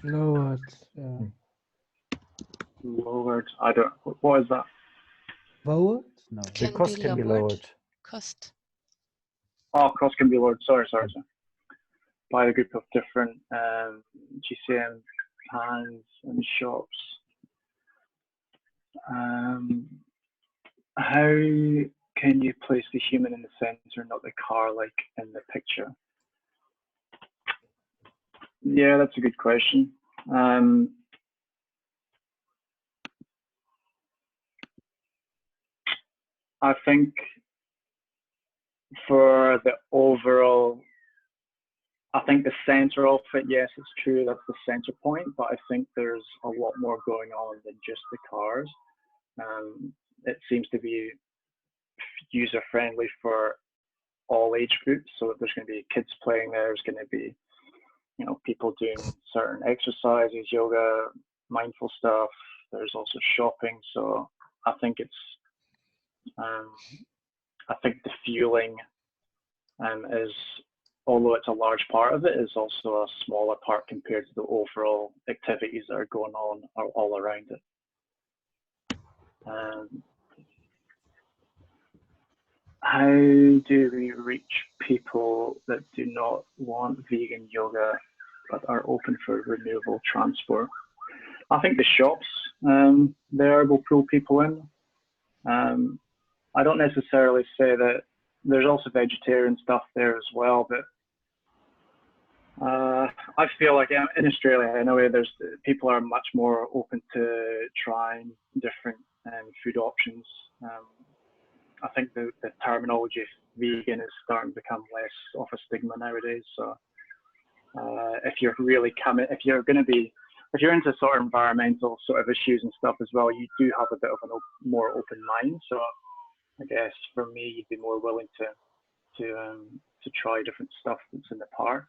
Lowered. Yeah. Lowered. I don't. What is that? Lowered? No. The Can cost be can be lowered. lowered. Cost. Oh, cost can be lowered. Sorry. By a group of different GCM hands and shops. How can you place the human in the center, not the car, like in the picture? Yeah, that's a good question. I think for the overall, I think the center of it, yes, it's true, that's the center point, but I think there's a lot more going on than just the cars. It seems to be user-friendly for all age groups, so there's going to be kids playing there, there's going to be, you know, people doing certain exercises, yoga, mindful stuff, there's also shopping, so I think it's, I think the fueling is, although it's a large part of it, is also a smaller part compared to the overall activities that are going on all around it. How do we reach people that do not want vegan yoga but are open for renewable transport? I think the shops there will pull people in. I don't necessarily say that there's also vegetarian stuff there as well, but I feel like in Australia, anyway, there's people are much more open to trying different food options. I think the terminology vegan is starting to become less of a stigma nowadays. So if you're really if you're into sort of environmental sort of issues and stuff as well, you do have a bit of a more open mind. So I guess for me, you'd be more willing to try different stuff that's in the park,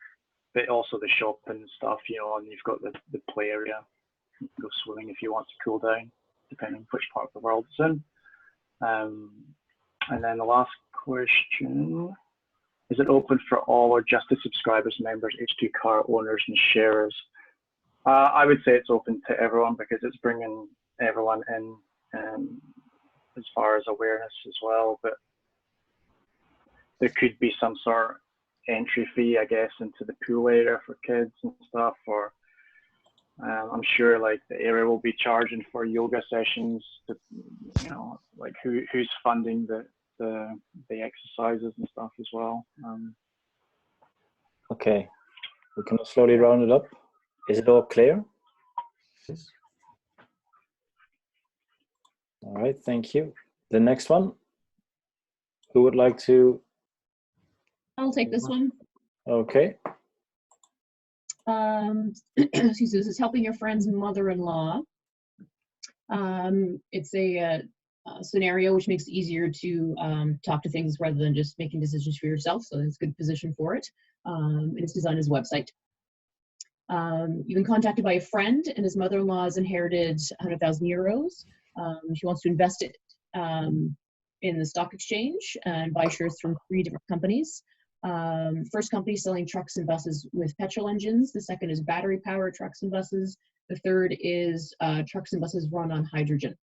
but also the shopping stuff, you know, and you've got the play area. You can go swimming if you want to cool down, depending on which part of the world it's in. And then the last question, is it open for all or just to subscribers, members, H2 car owners and sharers? I would say it's open to everyone because it's bringing everyone in as far as awareness as well, but there could be some sort of entry fee, I guess, into the pool area for kids and stuff, or I'm sure like the area will be charging for yoga sessions to, you know, like who's funding the exercises and stuff as well. Okay, we can slowly round it up. Is it all clear? Yes. All right, thank you. The next one, who would like to? I'll take this one. Okay. Excuse me, this is helping your friend's mother-in-law. It's a scenario which makes it easier to talk to things rather than just making decisions for yourself. So it's a good position for it. And it's designed as a website. You've been contacted by a friend, and his mother-in-law has inherited 100,000 euros. She wants to invest it in the stock exchange and buy shares from 3 different companies. First company selling trucks and buses with petrol engines. The second is battery-powered trucks and buses. The third is trucks and buses run on hydrogen.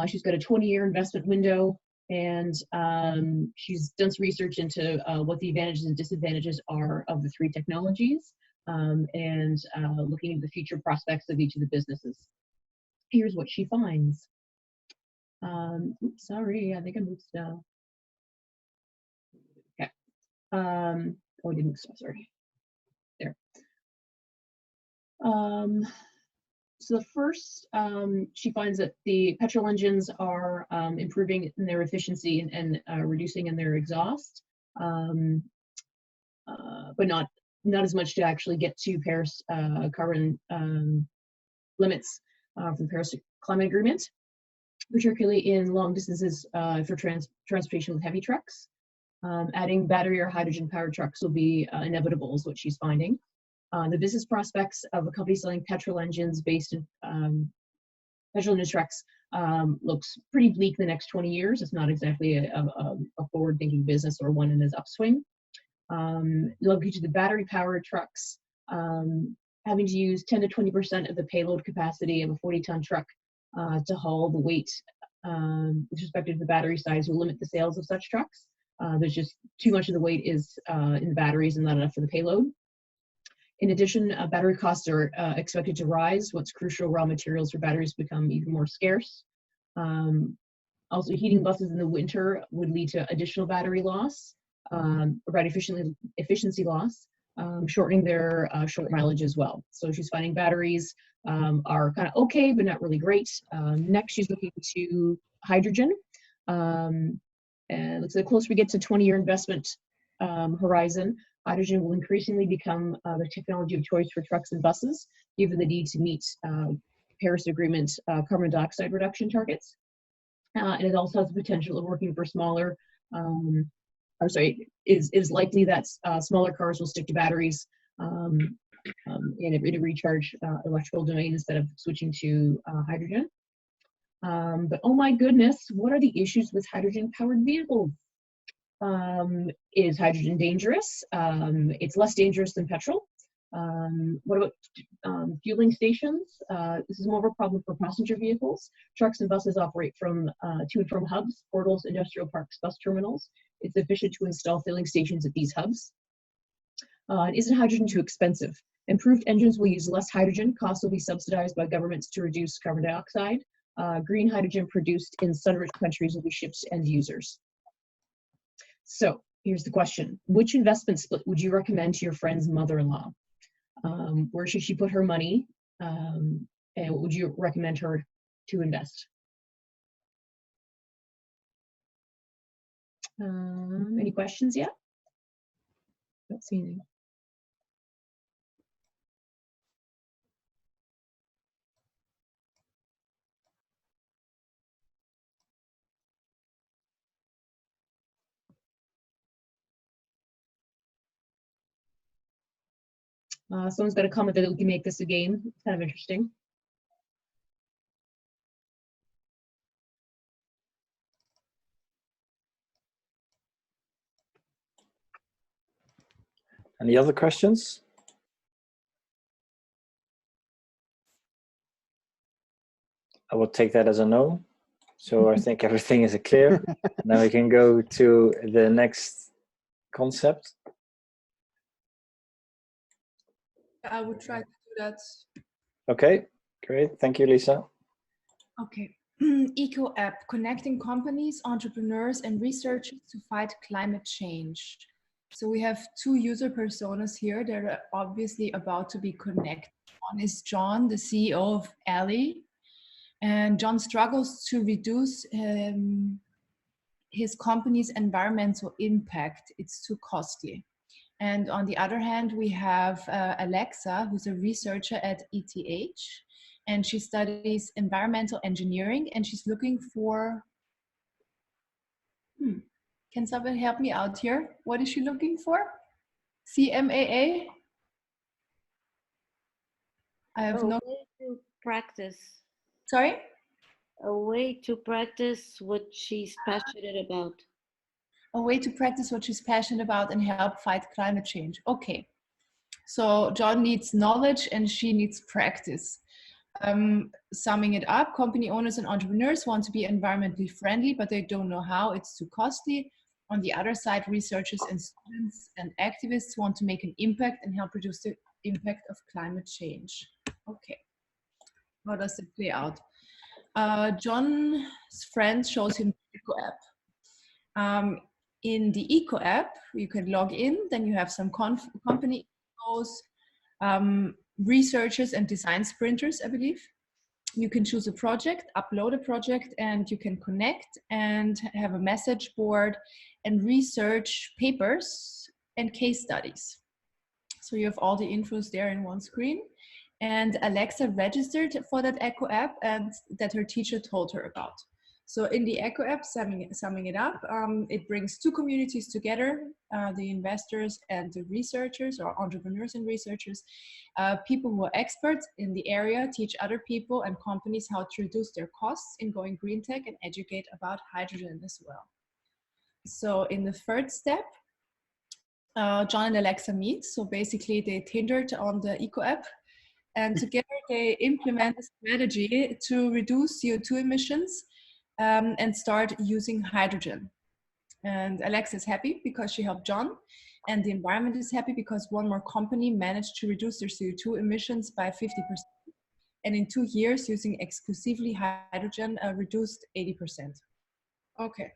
She's got a 20-year investment window, and she's done some research into what the advantages and disadvantages are of the 3 technologies, and looking at the future prospects of each of the businesses. Here's what she finds. Oops, sorry, I think I moved stuff. Okay. Oh, I didn't move stuff, sorry. There. So the first, she finds that the petrol engines are improving in their efficiency and reducing in their exhaust, but not as much to actually get to Paris carbon limits from the Paris Climate Agreement, particularly in long distances for transportation with heavy trucks. Adding battery or hydrogen-powered trucks will be inevitable, is what she's finding. The business prospects of a company selling petrol engines based in petrol engine trucks looks pretty bleak the next 20 years. It's not exactly a forward-thinking business or one in its upswing. Looking to the battery-powered trucks, having to use 10 to 20% of the payload capacity of a 40-ton truck to haul the weight with respect to the battery size will limit the sales of such trucks. There's just too much of the weight is in the batteries and not enough for the payload. In addition, battery costs are expected to rise once crucial raw materials for batteries become even more scarce. Also, heating buses in the winter would lead to additional battery loss, or battery efficiency loss, shortening their short mileage as well. So she's finding batteries are kind of okay, but not really great. Next, she's looking to hydrogen. And looks like the closer we get to 20-year investment horizon, hydrogen will increasingly become the technology of choice for trucks and buses, given the need to meet Paris Agreement carbon dioxide reduction targets. And it also has the potential of working for smaller, it is likely that smaller cars will stick to batteries in a recharge electrical domain instead of switching to hydrogen. But oh my goodness, what are the issues with hydrogen-powered vehicles? Is hydrogen dangerous? It's less dangerous than petrol. What about fueling stations? This is more of a problem for passenger vehicles. Trucks and buses operate from to and from hubs, portals, industrial parks, bus terminals. It's efficient to install filling stations at these hubs. Isn't hydrogen too expensive? Improved engines will use less hydrogen. Costs will be subsidized by governments to reduce carbon dioxide. Green hydrogen produced in sun-rich countries will be shipped to end users. So here's the question. Which investment split would you recommend to your friend's mother-in-law? Where should she put her money? And what would you recommend her to invest? Any questions yet? Don't see any. Someone's got a comment that we can make this a game. It's kind of interesting. Any other questions? I will take that as a no. So I think everything is clear. Now we can go to the next concept. I would try to do that. Okay, great. Thank you, Lisa. Okay. Eco app, connecting companies, entrepreneurs, and researchers to fight climate change. So we have two user personas here that are obviously about to be connected. One is John, the CEO of Ally, and John struggles to reduce his company's environmental impact. It's too costly. And on the other hand, we have Alexa, who's a researcher at ETH, and she studies environmental engineering, and she's looking for, can somebody help me out here? What is she looking for? CMAA? I have no. way to practice. Sorry? A way to practice what she's passionate about. A way to practice what she's passionate about and help fight climate change. Okay. So John needs knowledge and she needs practice. Summing it up, company owners and entrepreneurs want to be environmentally friendly, but they don't know how. It's too costly. On the other side, researchers and students and activists want to make an impact and help reduce the impact of climate change. Okay, how does it play out? John's friend shows him the Eco app. In the Eco app, you can log in, then you have some company infos, researchers and design sprinters, I believe. You can choose a project, upload a project, and you can connect and have a message board and research papers and case studies. So you have all the infos there in one screen. And Alexa registered for that Eco app and that her teacher told her about. So in the Eco app, summing it up, it brings two communities together, the investors and the researchers, or entrepreneurs and researchers. People who are experts in the area teach other people and companies how to reduce their costs in going green tech and educate about hydrogen as well. So in the third step, John and Alexa meet. So basically they tindered on the Eco app, and together they implement a strategy to reduce CO2 emissions and start using hydrogen. And Alexa is happy because she helped John, and the environment is happy because one more company managed to reduce their CO2 emissions by 50%. And in 2 years, using exclusively hydrogen reduced 80%. Okay.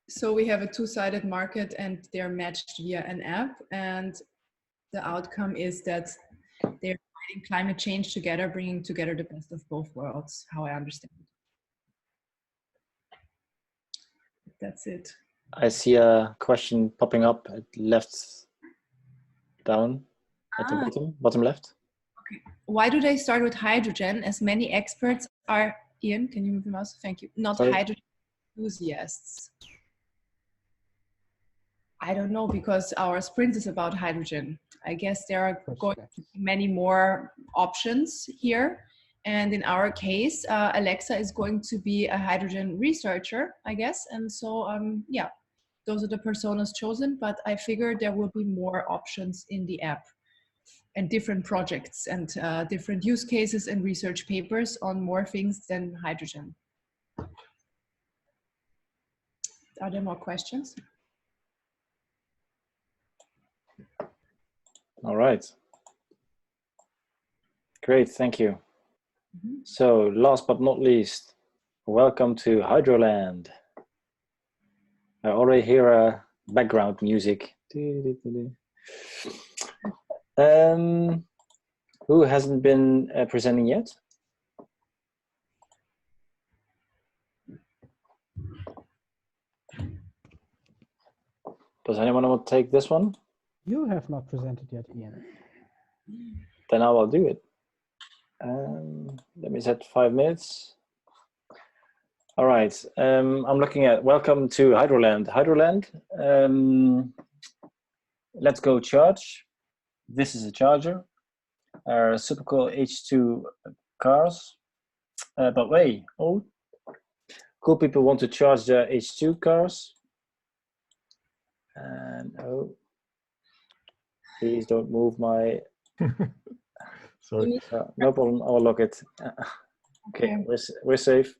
So we have a two-sided market and they're matched via an app, and the outcome is that they're fighting climate change together, bringing together the best of both worlds, how I understand it. That's it. I see a question popping up at left down at the bottom left. Okay. Why do they start with hydrogen, as many experts are, Ian, can you move your mouse? Thank you. Not Sorry. hydrogen enthusiasts. I don't know, because our sprint is about hydrogen. I guess there are going to be many more options here. And in our case, Alexa is going to be a hydrogen researcher, I guess. And so, yeah, those are the personas chosen, but I figured there will be more options in the app and different projects and different use cases and research papers on more things than hydrogen. Are there more questions? All right. Great, thank you. So last but not least, welcome to Hydroland. I already hear a background music. Who hasn't been presenting yet? Does anyone want to take this one? You have not presented yet, Ian. Then I will do it. Let me set 5 minutes. All right, I'm looking at welcome to Hydroland. Hydroland, let's go church. This is a charger. Super cool H2 cars. But wait, oh, cool people want to charge their H2 cars. And oh, please don't move my. Sorry. No problem. I'll lock it. Okay, we're safe.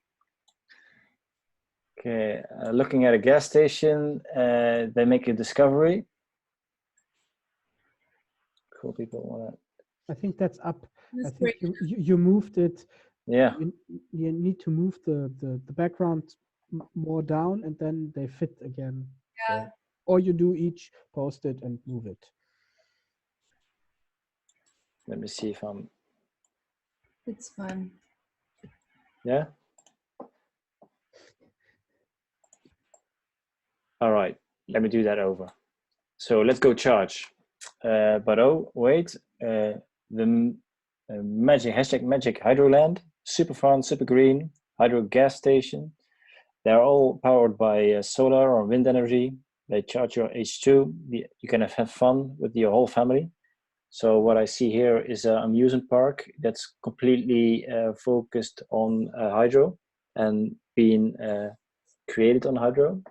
Okay, looking at a gas station, they make a discovery. Cool people want to. I think that's up. That's I think you moved it. Yeah. You need to move the background more down, and then they fit again. Yeah. Or you do each post-it and move it. Let me see if I'm. It's fun. Yeah. All right. Let me do that over. So let's go charge. But oh, wait. The magic Hydroland, super fun, super green, hydro gas station. They're all powered by solar or wind energy. They charge your H2. You can have fun with your whole family. So what I see here is an amusement park that's completely focused on hydro and being created on hydro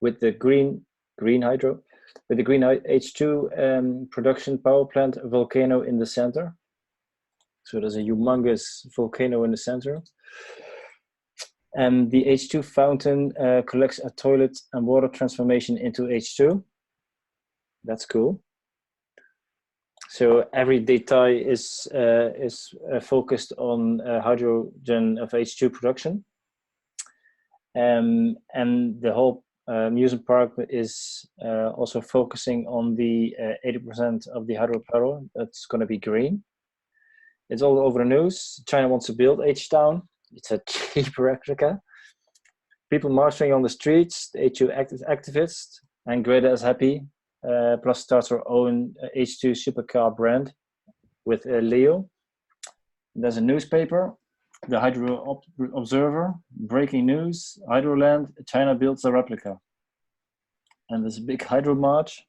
with the green hydro, with the green H2 production power plant volcano in the center. So there's a humongous volcano in the center. And the H2 fountain collects a toilet and water transformation into H2. That's cool. So every detail is focused on hydrogen of H2 production. And the whole amusement park is also focusing on the 80% of the hydropower that's going to be green. It's all over the news. China wants to build H-Town. It's a cheap replica. People marching on the streets, the H2 activists, and Gvds is happy. Plus starts her own H2 supercar brand with Leo. There's a newspaper, the Hydro Observer, breaking news, Hydroland, China builds a replica. And there's a big hydro march,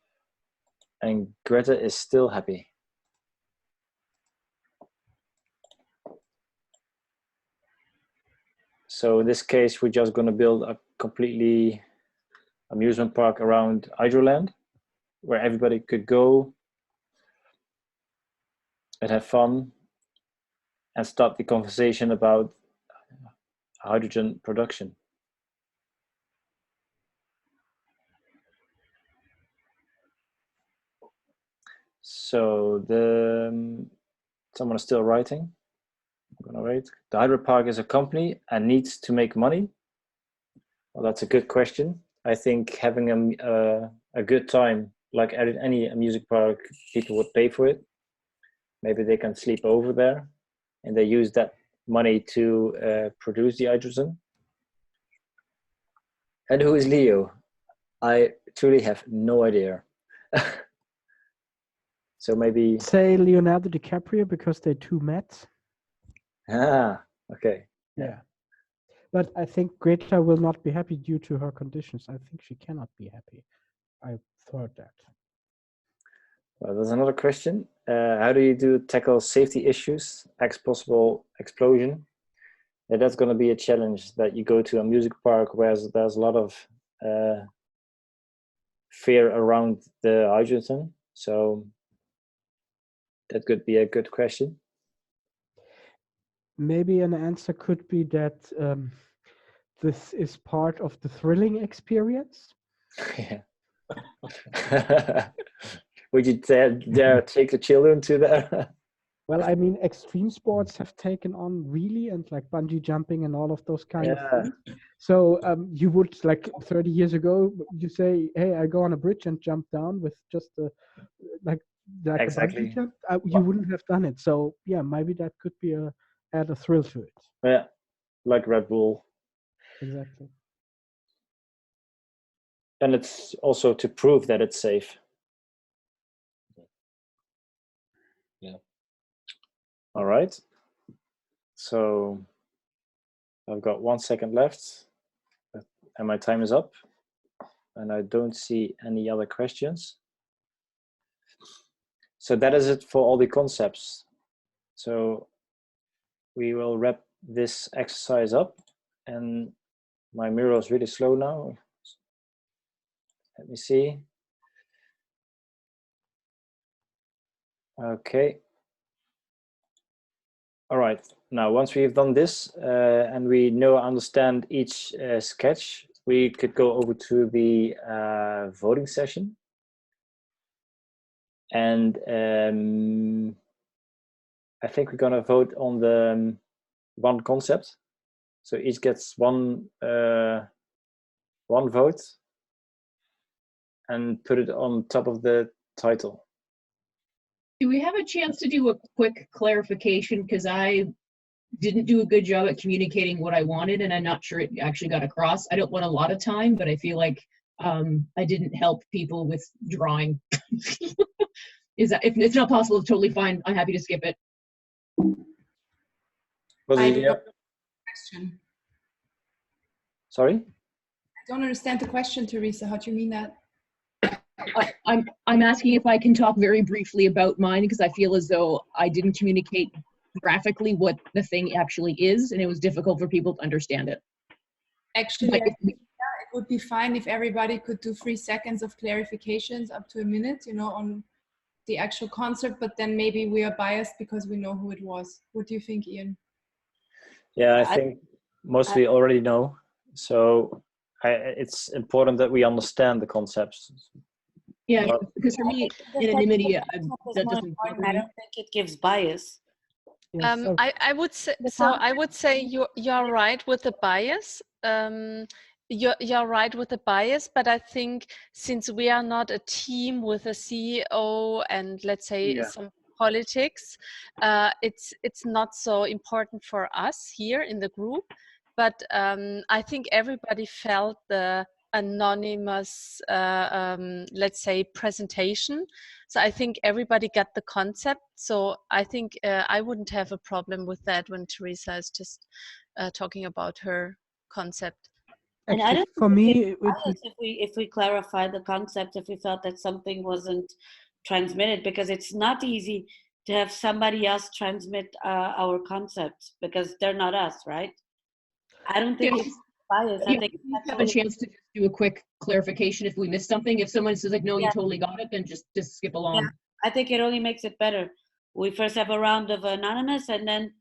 and Greta is still happy. So in this case, we're just going to build a completely amusement park around Hydroland, where everybody could go and have fun and start the conversation about hydrogen production. So someone is still writing. I'm gonna wait. The hydropark is a company and needs to make money. Well, that's a good question. I think having a good time, like at any music park, people would pay for it. Maybe they can sleep over there, and they use that money to produce the hydrogen. And who is Leo? I truly have no idea. So maybe say Leonardo DiCaprio because they're two Mets. Ah, okay. Yeah. But I think Greta will not be happy due to her conditions. I think she cannot be happy. I thought that. Well, there's another question. How do you tackle safety issues, possible explosion? Yeah, that's going to be a challenge that you go to a music park where there's a lot of fear around the hydrogen. So that could be a good question. Maybe an answer could be that this is part of the thrilling experience. Yeah. Would you dare take the children to that? Well, I mean, extreme sports have taken on really, and like bungee jumping and all of those kind of things. So you would, like 30 years ago, you say, hey, I go on a bridge and jump down with just like Exactly. a bungee jump. You wouldn't have done it. So yeah, maybe that could be add a thrill to it. Yeah, like Red Bull. Exactly. And it's also to prove that it's safe. Yeah. All right. So I've got 1 second left and my time is up. And I don't see any other questions. So that is it for all the concepts. So we will wrap this exercise up, and my mirror is really slow now. Let me see. Okay. All right. Now, once we've done this and we understand each sketch, we could go over to the voting session. And I think we're going to vote on the one concept. So each gets one vote and put it on top of the title. Do we have a chance to do a quick clarification? Because I didn't do a good job at communicating what I wanted, and I'm not sure it actually got across. I don't want a lot of time, but I feel like I didn't help people with drawing. Is that, if it's not possible, it's totally fine. I'm happy to skip it. Question. Sorry? I don't understand the question, Teresa. How do you mean that? I'm asking if I can talk very briefly about mine, because I feel as though I didn't communicate graphically what the thing actually is, and it was difficult for people to understand it. Actually, I think, yeah, it would be fine if everybody could do 3 seconds of clarifications up to a minute, you know, on the actual concept, but then maybe we are biased because we know who it was. What do you think, Ian? Yeah, I think most we already know. So it's important that we understand the concepts. Yeah, because for me, anonymity, that doesn't. I don't think it gives bias. Yes, I would say so. I would say you're right with the bias. You're right with the bias, but I think since we are not a team with a CEO and let's say some politics, it's not so important for us here in the group. But I think everybody felt the anonymous, let's say, presentation. So I think everybody got the concept. So I think I wouldn't have a problem with that when Teresa is just talking about her concept. And I don't for me, if we clarify the concept, if we felt that something wasn't transmitted, because it's not easy to have somebody else transmit our concepts because they're not us, right? I don't think it's bias. I think we have a chance to do a quick clarification if we missed something. If someone says like, no, you totally got it, then just skip along. Yeah, I think it only makes it better. We first have a round of anonymous, and then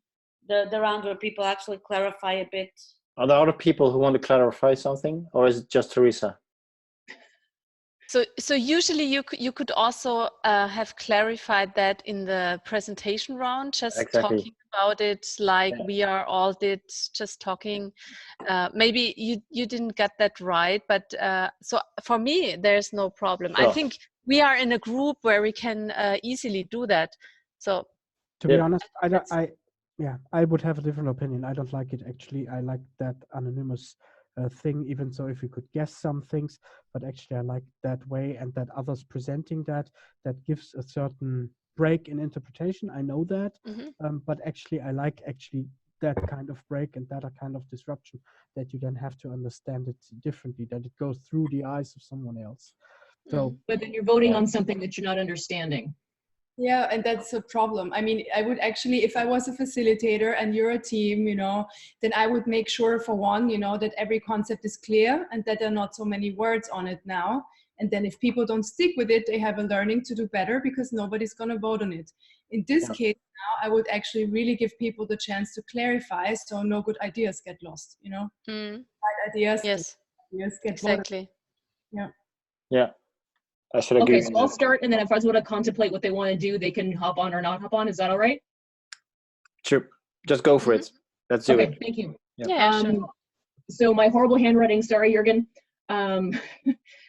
the round where people actually clarify a bit. Are there other people who want to clarify something, or is it just Teresa? So usually you could also have clarified that in the presentation round, just talking about it like we are all did, just talking. Maybe you didn't get that right, but so for me there's no problem. Sure. I think we are in a group where we can easily do that. So to be honest, I would have a different opinion. I don't like it actually. I like that anonymous thing, even so if we could guess some things, but actually I like that way, and that others presenting that gives a certain break in interpretation. I know that, but actually I like that kind of break and that kind of disruption, that you then have to understand it differently, that it goes through the eyes of someone else. So, but then you're voting on something that you're not understanding. Yeah, and that's a problem. I mean, I would actually, if I was a facilitator and you're a team, you know, then I would make sure, for one, you know, that every concept is clear and that there are not so many words on it now. And then if people don't stick with it, they have a learning to do better because nobody's going to vote on it. In this case now, I would actually really give people the chance to clarify so no good ideas get lost, you know? Right ideas, ideas get exactly. Voted. Yeah. I should agree. Okay, so I'll start, and then if I want to contemplate what they want to do, they can hop on or not hop on. Is that all right? Sure. Just go for it. Let's do it. Okay, thank you. Yeah, sure. So my horrible handwriting, sorry, Jürgen.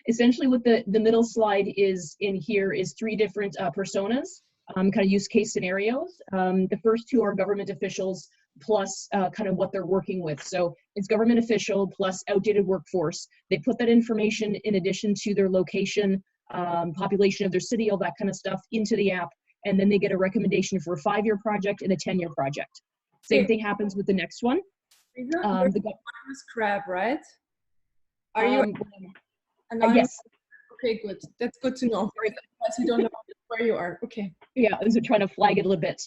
Essentially what the middle slide is in here is 3 different personas, kind of use case scenarios. The first 2 are government officials plus kind of what they're working with. So it's government official plus outdated workforce. They put that information in addition to their location, population of their city, all that kind of stuff into the app, and then they get a recommendation for a 5-year project and a 10-year project. Same thing happens with the next one. The anonymous crab, right? Are you? Yes. Okay, good. That's good to know. Because you don't know where you are. Okay. Yeah, so trying to flag it a little bit.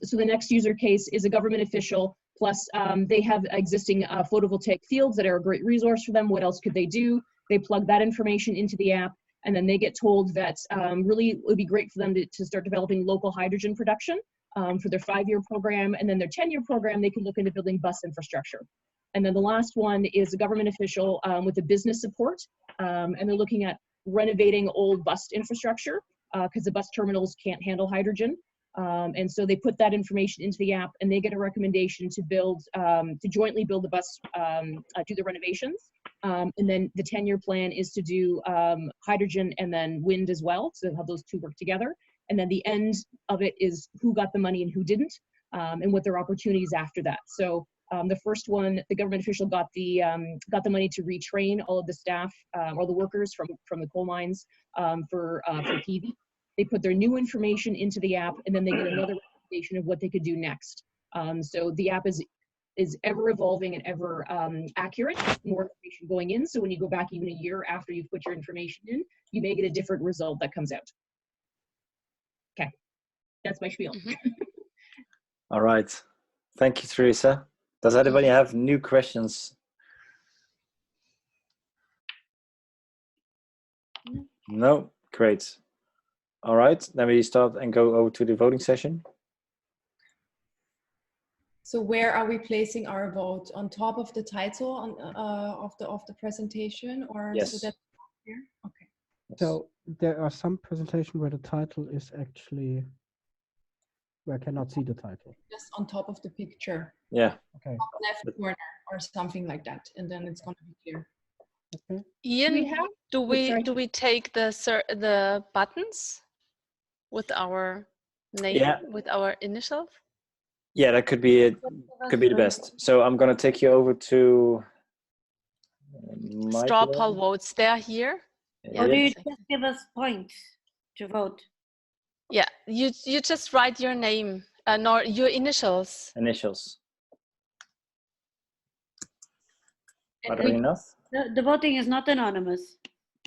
So the next user case is a government official, plus they have existing photovoltaic fields that are a great resource for them. What else could they do? They plug that information into the app, and then they get told that really it would be great for them to start developing local hydrogen production for their 5-year program, and then their 10-year program, they can look into building bus infrastructure. And then the last one is a government official with a business support, and they're looking at renovating old bus infrastructure because the bus terminals can't handle hydrogen. And so they put that information into the app, and they get a recommendation to build, to jointly build the bus, do the renovations. And then the 10-year plan is to do hydrogen and then wind as well, so how those two work together. And then the end of it is who got the money and who didn't, and what their opportunities after that. So the first one, the government official got the money to retrain all of the staff, all the workers from the coal mines for PV. They put their new information into the app, and then they get another recommendation of what they could do next. So the app is ever evolving and ever accurate, more information going in. So when you go back even a year after you've put your information in, you may get a different result that comes out. Okay, that's my spiel. All right. Thank you, Teresa. Does anybody have new questions? No? Great. All right, then we start and go over to the voting session. So where are we placing our vote? On top of the title of the presentation, or Yes. so that here? Okay. So there are some presentation where the title is actually, where I cannot see the title. Just on top of the picture. Yeah. Okay. Top left corner or something like that, and then it's going to be clear. Okay. Ian, do we take the buttons with our name, with our initials? Yeah, that could be it. Could be the best. So I'm gonna take you over to straw poll votes. They're here. Or do you just give us points to vote? Yeah, you just write your name, nor your initials. Initials. Are And there enough? The voting is not anonymous.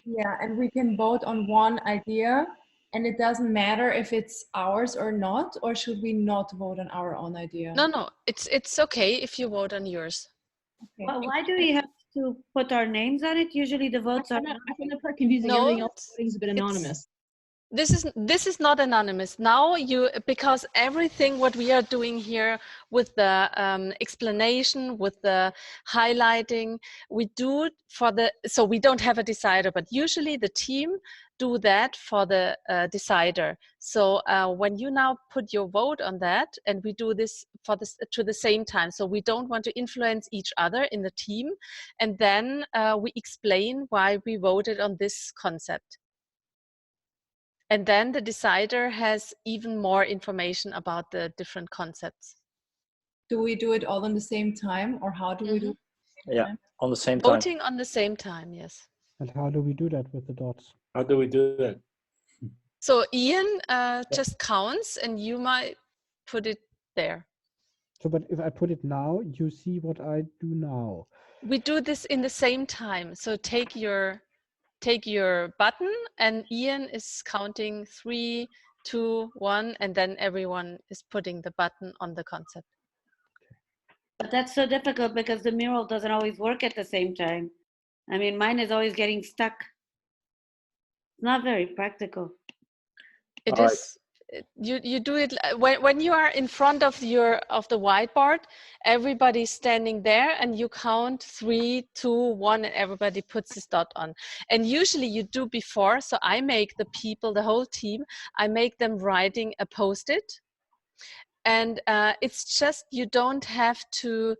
Yeah, and we can vote on one idea, and it doesn't matter if it's ours or not, or should we not vote on our own idea? No, it's okay if you vote on yours. Okay. Well, why do we have to put our names on it? Usually the votes I are. find that part confusing. No, Everything else voting is a bit anonymous. This is not anonymous now, because everything what we are doing here with the explanation, with the highlighting, we do for the, so we don't have a decider, but usually the team do that for the decider. So when you now put your vote on that, and we do this for this to the same time, so we don't want to influence each other in the team, and then we explain why we voted on this concept. And then the decider has even more information about the different concepts. Do we do it all on the same time, or how do we do it? Yeah, on the same time. Voting on the same time, yes. And how do we do that with the dots? How do we do that? So Ian just counts, and you might put it there. So, but if I put it now, you see what I do now. We do this in the same time. So take your button, and Ian is counting 3, 2, 1, and then everyone is putting the button on the concept. But that's so difficult because the mural doesn't always work at the same time. I mean, mine is always getting stuck. It's not very practical. It is. You do it when you are in front of the whiteboard. Everybody's standing there, and you count 3, 2, 1, and everybody puts this dot on. And usually you do before. So I make the people, the whole team, I make them writing a post-it, and it's just, you don't have to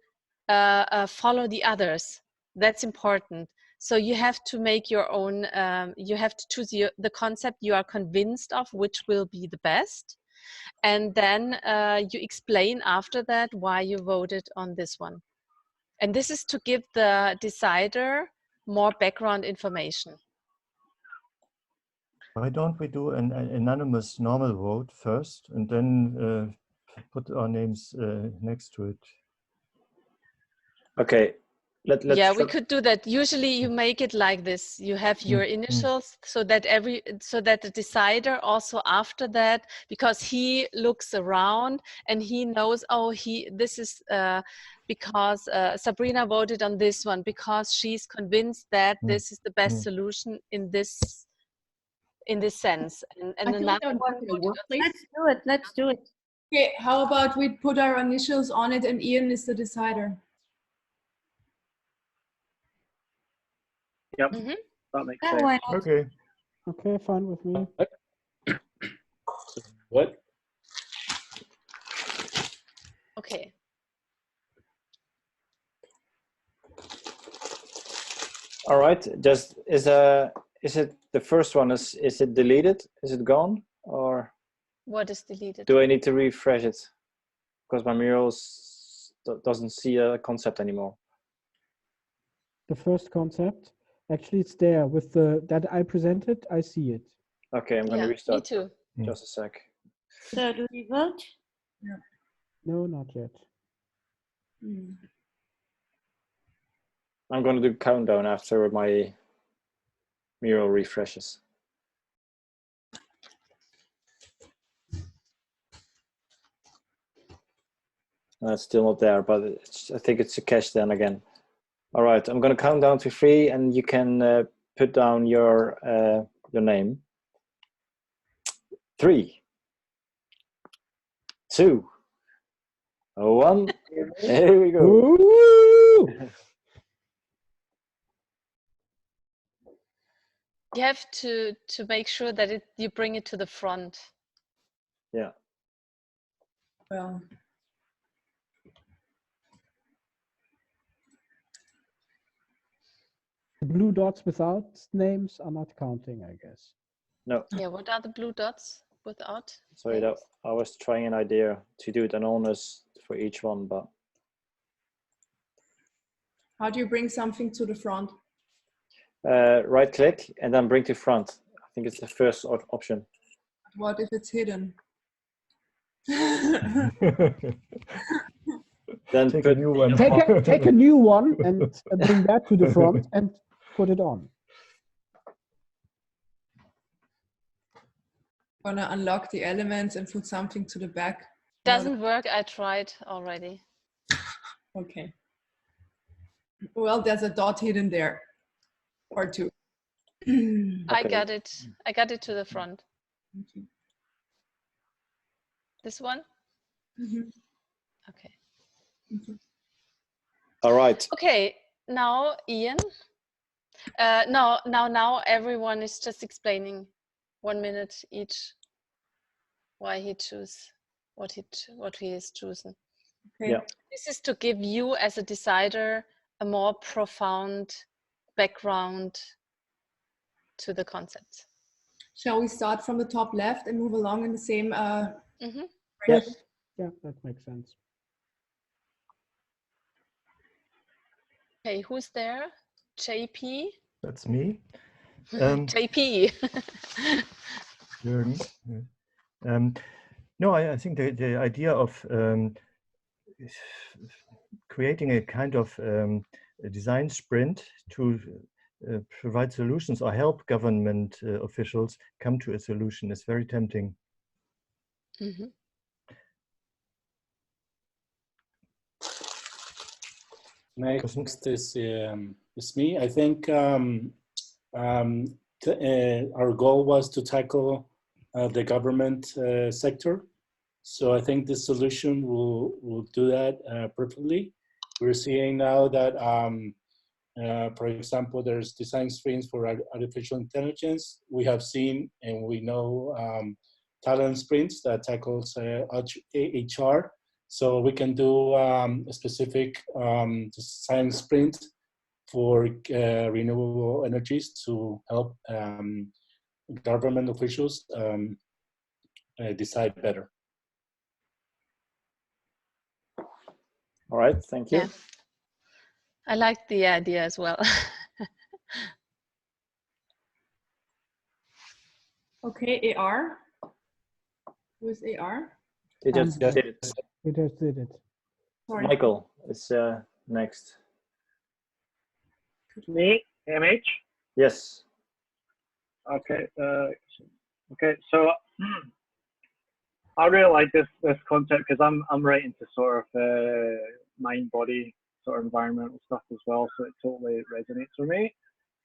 follow the others. That's important. So you have to make your own, you have to choose the concept you are convinced of, which will be the best. And then you explain after that why you voted on this one. And this is to give the decider more background information. Why don't we do an anonymous normal vote first, and then put our names next to it? Okay, Let's Yeah, we try- could do that. Usually you make it like this. You have your initials so that the decider also after that, because he looks around and he knows, oh, this is because Sabrina voted on this one because she's convinced that this is the best solution in this sense. And I feel like another that would one work in a voted on workplace. Let's do it. Let's do it. Okay, how about we put our initials on it and Ian is the decider? Yep, Mhm. that makes Yeah, sense. why not? Okay. Okay, fine with me. What? Okay. All right. Just is it the first one? Is it deleted? Is it gone? Or What is deleted? do I need to refresh it? Because my murals doesn't see a concept anymore. The first concept, actually, it's there with the that I presented. I see it. Okay, I'm gonna Yeah, me restart. too. Just a sec. So do we vote? No, not yet. I'm gonna do countdown after my mural refreshes. That's still not there, but I think it's a cache then again. All right, I'm gonna count down to 3, and you can put down your name. 3, 2, 1. Here we go. Ooh! You have to make sure that you bring it to the front. Yeah. Well, The blue dots without names are not counting, I guess. No. Yeah, what are the blue dots without? Sorry, that names? I was trying an idea to do it anonymous for each one, but how do you bring something to the front? right click and then bring to front. I think it's the first option. What if it's hidden? Then Take put a new one. Take a new one and bring that to the front and put it on. Gonna unlock the elements and put something to the back. Doesn't work. I tried already. Okay. Well, there's a dot hidden there, or two. I Okay. got it. I got it to the front. Okay. This one? Okay. All right. Okay, now Ian. Now everyone is just explaining 1 minute each why he choose what he is choosing. Okay. Yeah. This is to give you as a decider a more profound background to the concept. Shall we start from the top left and move along in the same? Yes. Yeah, that makes sense. Okay, who's there? JP? That's me. JP. Jürgen. No, I think the idea of creating a kind of a design sprint to provide solutions or help government officials come to a solution is very tempting. Next is me. I think our goal was to tackle the government sector. So I think this solution will do that perfectly. We're seeing now that, for example, there's design sprints for artificial intelligence. We have seen and we know talent sprints that tackles HR. So we can do a specific design sprint for renewable energies to help government officials decide better. All right, thank you. Yeah. I like the idea as well. Okay, AR. Who is AR? They just did it. We just did it. Sorry. Michael is next. Me, MH. Yes. Okay. Okay. So I really like this concept because I'm right into sort of mind body sort of environmental stuff as well. So it totally resonates with me.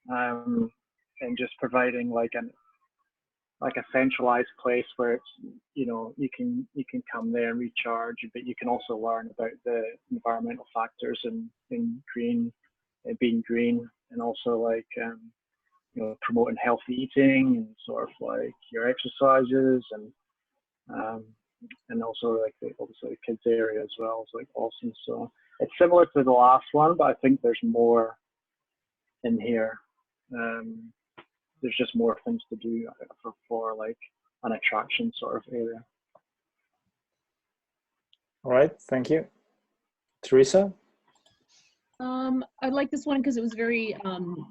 And just providing like a centralized place where it's, you know, you can come there and recharge, but you can also learn about the environmental factors in green, being green, and also like you know, promoting healthy eating and sort of like your exercises and also like obviously the kids area as well is like awesome. So it's similar to the last one, but I think there's more in here. There's just more things to do for like an attraction sort of area. All right, thank you. Teresa? I like this one because it was very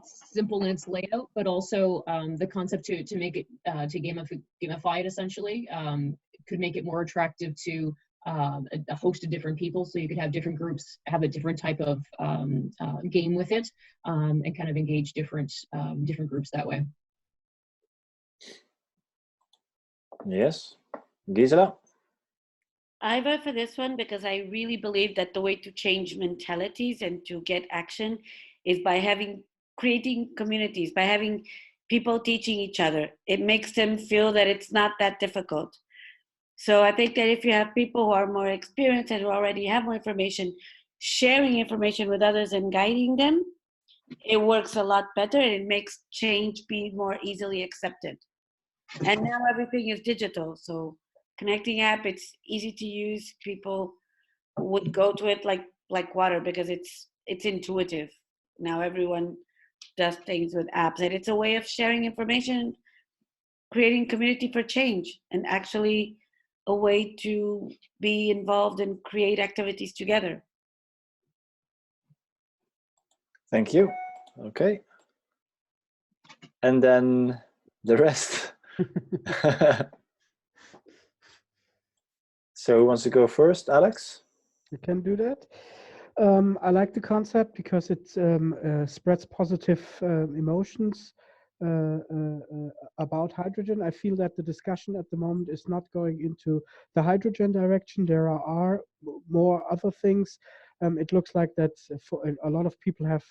simple in its layout, but also the concept to make it to gamify it essentially could make it more attractive to a host of different people. So you could have different groups have a different type of game with it and kind of engage different groups that way. Yes. Gisela? I vote for this one because I really believe that the way to change mentalities and to get action is by creating communities, by having people teaching each other. It makes them feel that it's not that difficult. So I think that if you have people who are more experienced and who already have more information, sharing information with others and guiding them, it works a lot better and it makes change be more easily accepted. And now everything is digital, so connecting app, it's easy to use. People would go to it like water because it's intuitive. Now everyone does things with apps, and it's a way of sharing information, creating community for change, and actually a way to be involved and create activities together. Thank you. Okay. And then the rest. So who wants to go first? Alex? You can do that. I like the concept because it spreads positive emotions about hydrogen. I feel that the discussion at the moment is not going into the hydrogen direction. There are more other things. It looks like that for a lot of people have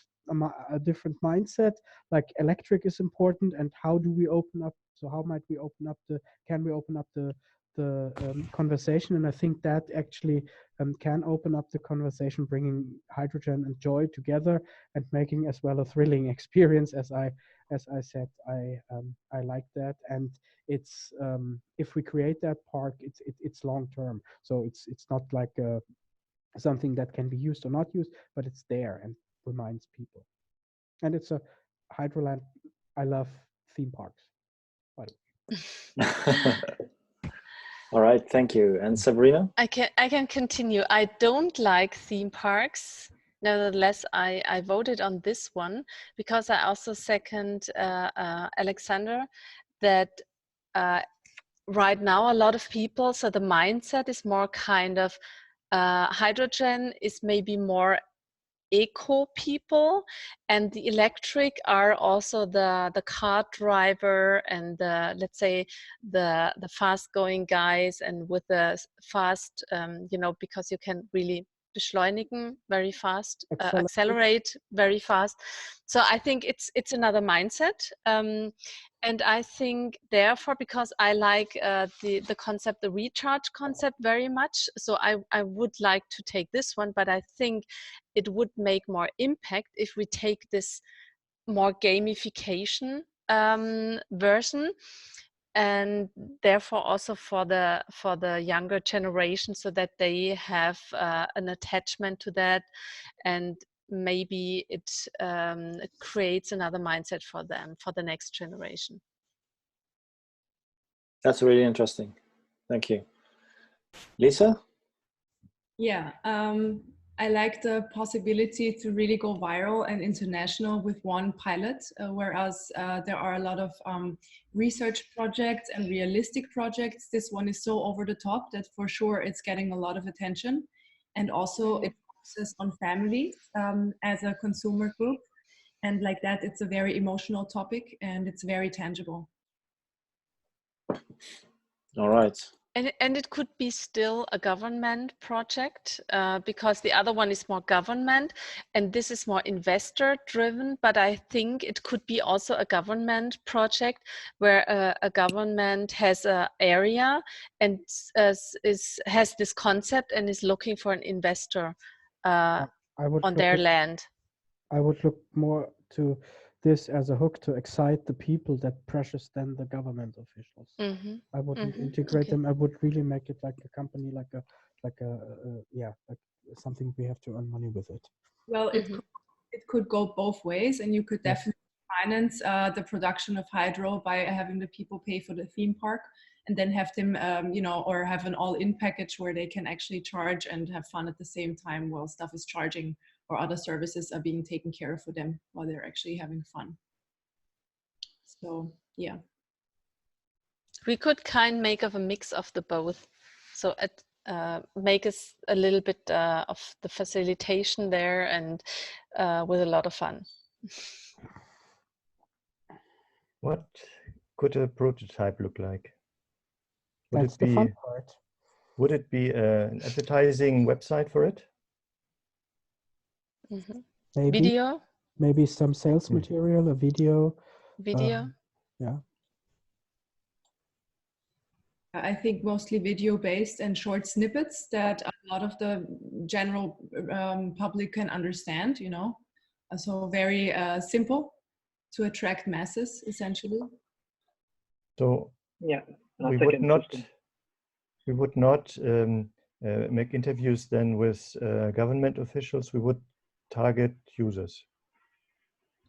a different mindset, like electric is important, and how do we open up? So how might we open up can we open up the conversation? And I think that actually can open up the conversation, bringing hydrogen and joy together and making as well a thrilling experience. As I said, I like that, and it's if we create that park, it's long term. So it's not like something that can be used or not used, but it's there and reminds people. And it's a Hydroland. I love theme parks. All right, thank you. And Sabrina? I can continue. I don't like theme parks. Nevertheless, I voted on this one because I also second Alexander that right now a lot of people, so the mindset is more kind of hydrogen is maybe more eco people, and the electric are also the car driver and the, let's say, the fast going guys, and with the fast you know, because you can really beschleunigen very fast, accelerate very fast. So I think it's another mindset, and I think therefore, because I like the concept, the recharge concept very much, so I would like to take this one, but I think it would make more impact if we take this more gamification version, and therefore also for the younger generation, so that they have an attachment to that, and maybe it creates another mindset for them for the next generation. That's really interesting. Thank you. Lisa? Yeah, I like the possibility to really go viral and international with one pilot, whereas there are a lot of research projects and realistic projects. This one is so over the top that for sure it's getting a lot of attention. And also it focuses on families as a consumer group. And like that, it's a very emotional topic and it's very tangible. All right. And it could be still a government project because the other one is more government and this is more investor driven, but I think it could be also a government project where a government has an area and has this concept and is looking for an investor I would on look their at, land. I would look more to this as a hook to excite the people that pressures then the government officials. Mm-hmm. I wouldn't Mm-hmm. integrate Okay. them. I would really make it like a company, like something we have to earn money with it. Well, Mm-hmm. it could go both ways, and you could Yes. definitely finance the production of hydro by having the people pay for the theme park, and then have them, or have an all-in package where they can actually charge and have fun at the same time while stuff is charging or other services are being taken care of for them while they're actually having fun. So yeah. We could make of a mix of the both. So make us a little bit of the facilitation there and with a lot of fun. What could a prototype look like? That's the fun part. Would it be an advertising website for it? Mm-hmm. Maybe Video? maybe some sales material, a video. Video? Yeah. I think mostly video based and short snippets that a lot of the general public can understand, so very simple to attract masses essentially. So Yeah, we would not make interviews then with government officials. We would target users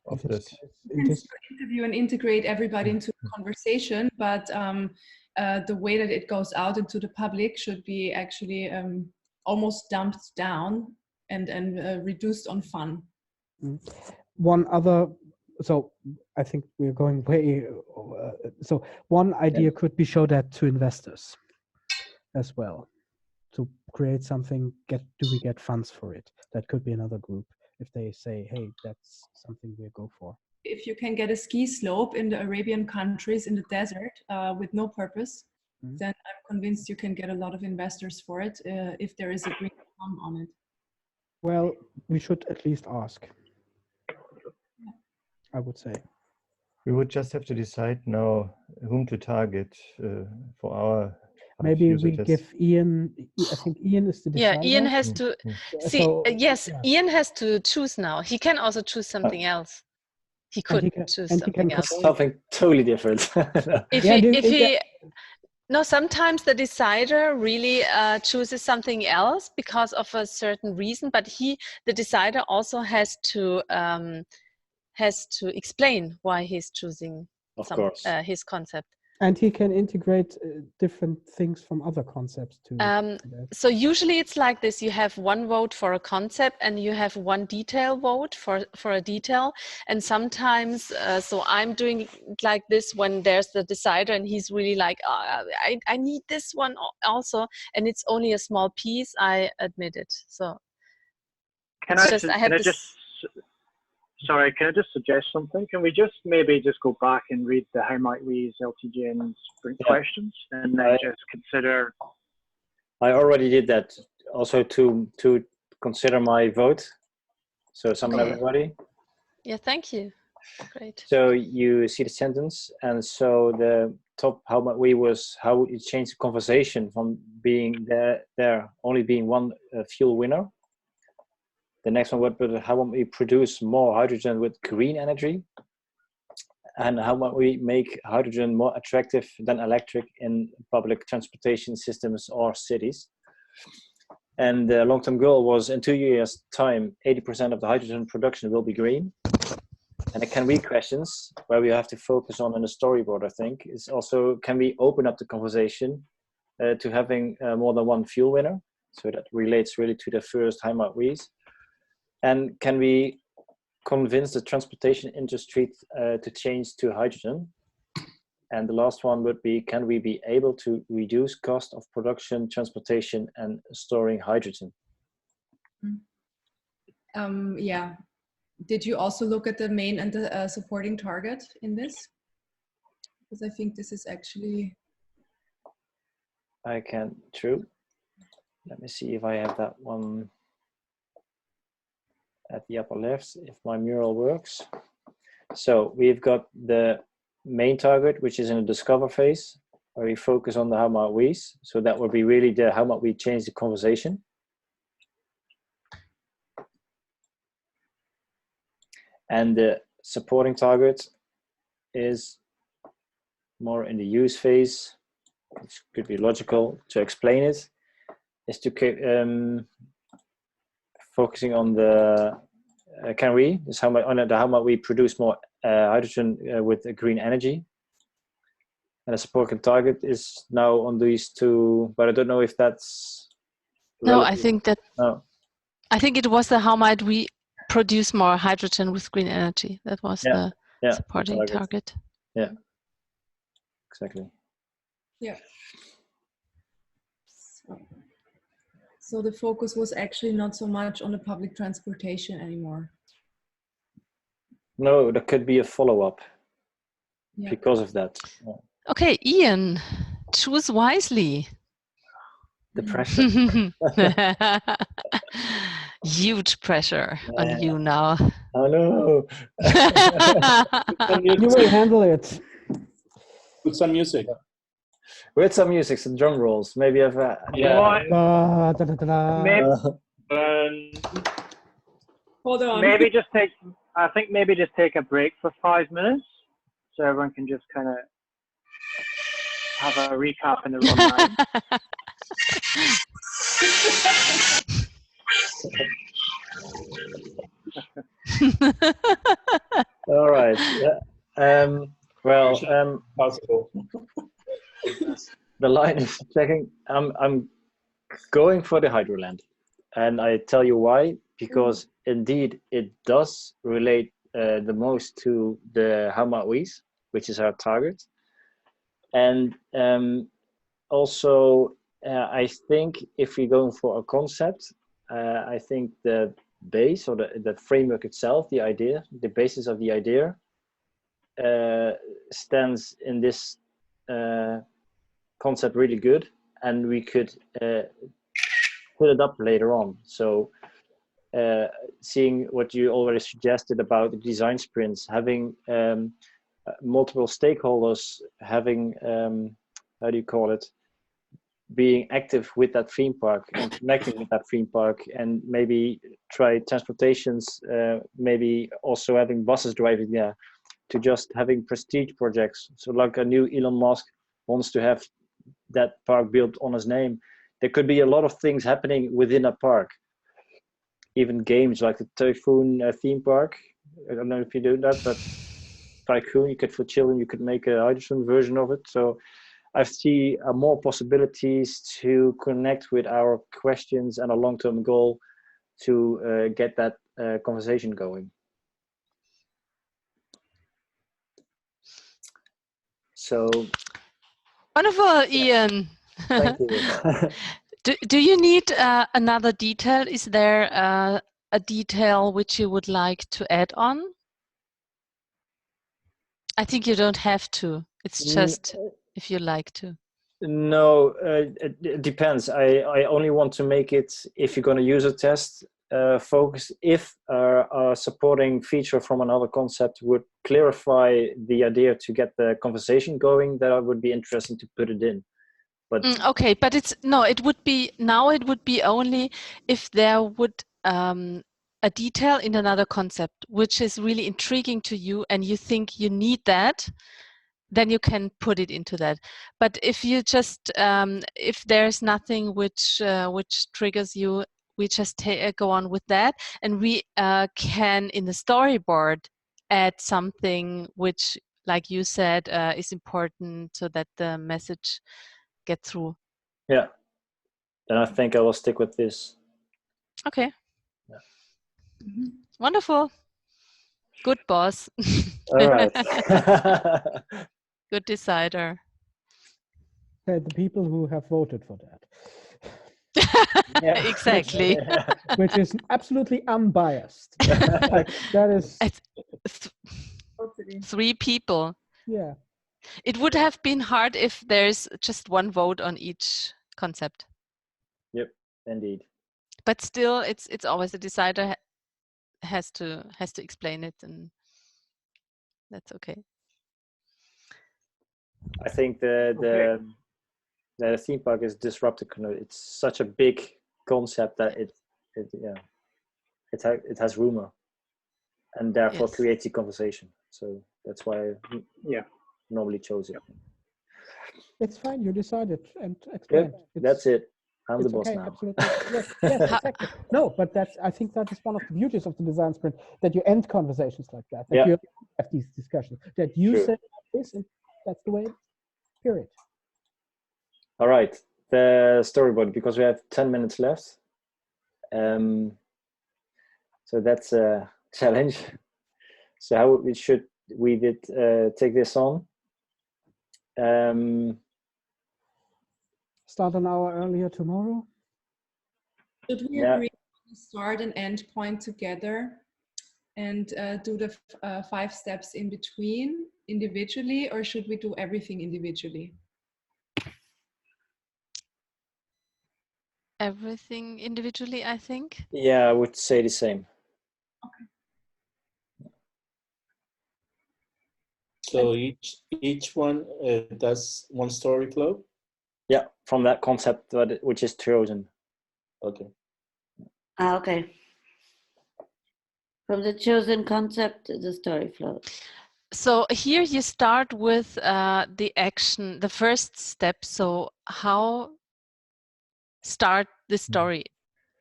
of this. You can still interview and integrate everybody into a conversation, but the way that it goes out into the public should be actually almost dumped down and reduced on fun. One other, so I think we're going way, so one idea could be show that to investors as well, to create something, do we get funds for it? That could be another group if they say, hey, that's something we'll go for. If you can get a ski slope in the Arabian countries in the desert with no purpose, then I'm convinced you can get a lot of investors for it if there is a green thumb on it. Well, we should at least ask, I would say. We would just have to decide now whom to target for our maybe user we test. give Ian, I think Ian is the decider. Yeah, Ian has to see. So, yes, yeah. Ian has to choose now. He can also choose something else. He could choose something else. Something totally different. No, sometimes the decider really chooses something else because of a certain reason, but the decider also has to explain why he's choosing his concept. And he can integrate different things from other concepts too. So usually it's like this: you have one vote for a concept, and you have one detail vote for a detail. And sometimes, so I'm doing like this when there's the decider, and he's really like, I need this one also, and it's only a small piece. I admit it. So can I just suggest something? Can we maybe go back and read the how might we's LTGN sprint questions and then just consider? I already did that also to consider my vote. So summon everybody. Yeah, thank you. Great. So you see the sentence, and so the top how might we was how it changed the conversation from being there only being one fuel winner. The next one would be how might we produce more hydrogen with green energy? And how might we make hydrogen more attractive than electric in public transportation systems or cities? And the long-term goal was in 2 years' time, 80% of the hydrogen production will be green. And the can we questions, where we have to focus on in the storyboard, I think, is also, can we open up the conversation to having more than one fuel winner? So that relates really to the first how might we's. And can we convince the transportation industry to change to hydrogen? And the last one would be, can we be able to reduce cost of production, transportation, and storing hydrogen? Yeah, did you also look at the main and the supporting target in this? Because I think this is actually. I can, true. Let me see if I have that one at the upper left, if my mural works. So we've got the main target, which is in the discover phase, where we focus on the how might we's. So that would be really the how might we change the conversation. And the supporting target is more in the use phase, which could be logical to explain it, is to keep focusing on the how might we produce more hydrogen with green energy. And the supporting target is now on these two, but I don't know if that's No, relative. I think that. No. I think it was the how might we produce more hydrogen with green energy. That was the supporting target. Yeah, exactly. Yeah. So the focus was actually not so much on the public transportation anymore. No, there could be a follow-up because of that. Yeah. Okay, Ian, choose wisely. The pressure. Huge pressure on you now. Oh no. You will handle it. Put some music. With some music, some drum rolls. Maybe I've Hold on. Maybe just take. I think maybe just take a break for 5 minutes, so everyone can just kind of have a recap in their own mind. All right. Possible. The line is checking. I'm going for the Hydroland, and I tell you why. Because indeed, it does relate the most to the how might we's, which is our target, and also I think if we're going for a concept, I think the base or the framework itself, the idea, the basis of the idea, stands in this concept really good, and we could put it up later on. So seeing what you already suggested about the design sprints, having multiple stakeholders, having how do you call it, being active with that theme park and connecting with that theme park, and maybe try transportations, maybe also having buses driving there, to just having prestige projects. So like a new Elon Musk wants to have that park built on his name. There could be a lot of things happening within a park. Even games like the Typhoon theme park. I don't know if you do that, but Tycoon, you could, for children, you could make a hydrogen version of it. So I see more possibilities to connect with our questions and a long-term goal to get that conversation going. So wonderful, Ian. Thank you. Do you need another detail? Is there a detail which you would like to add on? I think you don't have to. It's just if you like to. No, it depends. I only want to make it, if you're going to use a test, focus if a supporting feature from another concept would clarify the idea to get the conversation going, that I would be interested to put it in. But okay, but it would be only if there would a detail in another concept which is really intriguing to you and you think you need that, then you can put it into that. But if you just if there's nothing which triggers you, we just go on with that, and we can in the storyboard add something which, like you said, is important so that the message get through. Yeah, then I think I will stick with this. Okay. Yeah. Wonderful. Good boss. All right. Good decider. The people who have voted for that. Yeah. Exactly. which is absolutely unbiased. Like, that is, It's three people. yeah. It would have been hard if there's just one vote on each concept. Yep, indeed. But still, it's always the decider has to explain it, and that's okay. I think the theme park is disruptive. It's such a big concept that it has rumor, and therefore Yes. creates a conversation. So that's why I normally chose it. It's fine. You decided and Good. explained. That's it. I'm the It's boss okay, now. absolutely. Yes, yes, exactly. No, but I think that is one of the beauties of the design sprint, that you end conversations like that, that Yeah. you have these discussions, that you True. say this, and that's the way it is. Period. All right, the storyboard, because we have 10 minutes left. So that's a challenge. So how should we take this on? Start an hour earlier tomorrow. Should we agree on the start and end point together and do the 5 steps in between individually, or should we do everything individually? Everything individually, I think. Yeah, I would say the same. So each one does one story flow? Yeah, from that concept which is chosen. Okay. Okay. From the chosen concept to the story flow. So here you start with the action, the first step. So how start the story?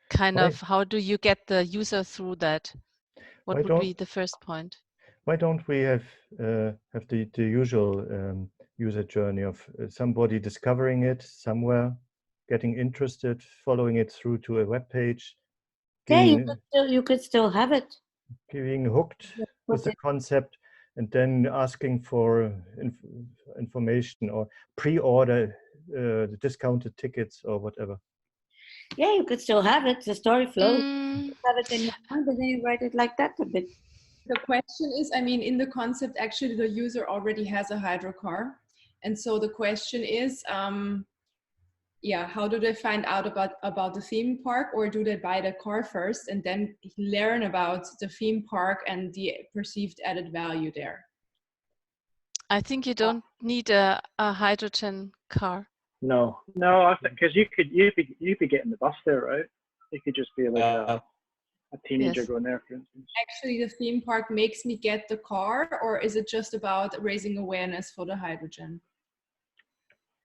Kind of, how do you get the user through that? What would be the first point? Why don't we have the usual user journey of somebody discovering it somewhere, getting interested, following it through to a web page, You could still have it. being hooked with the concept, and then asking for information or pre-order the discounted tickets or whatever. Yeah, you could still have it. The story flow. Mm. Have it in your mind, and then you write it like that a bit. The question is, I mean, in the concept, actually, the user already has a hydrocar. And so the question is, how do they find out about the theme park, or do they buy the car first and then learn about the theme park and the perceived added value there? I think you don't need a hydrogen car. No. No, I think because you'd be getting the bus there, right? You could just be like a teenager Yes. going there, for instance. Actually, the theme park makes me get the car, or is it just about raising awareness for the hydrogen?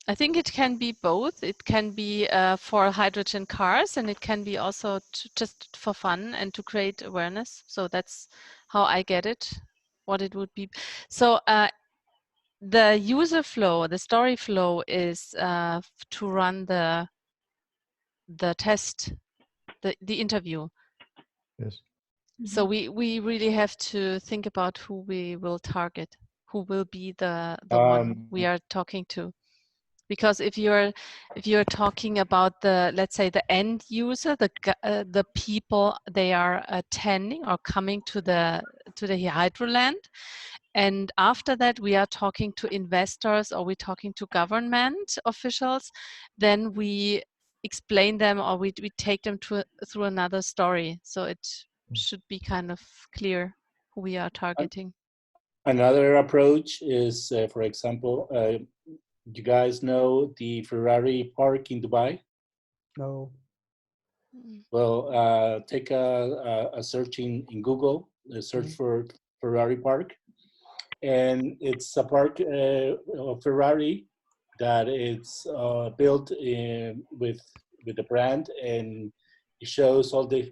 I think it can be both. It can be for hydrogen cars, and it can be also just for fun and to create awareness. So that's how I get it, what it would be. So the user flow, the story flow is to run the test, the interview. Yes. So we really have to think about who we will target, who will be the one we are talking to. Because if you're talking about the, let's say, the end user, the people they are attending or coming to the Hydroland, and after that we are talking to investors or we're talking to government officials, then we explain them, or we take them through another story. So it should be kind of clear who we are targeting. Another approach is, for example, you guys know the Ferrari park in Dubai? No. Well, take a search in Google, search for Ferrari park. And it's a park of Ferrari that it's built with the brand, and it shows all the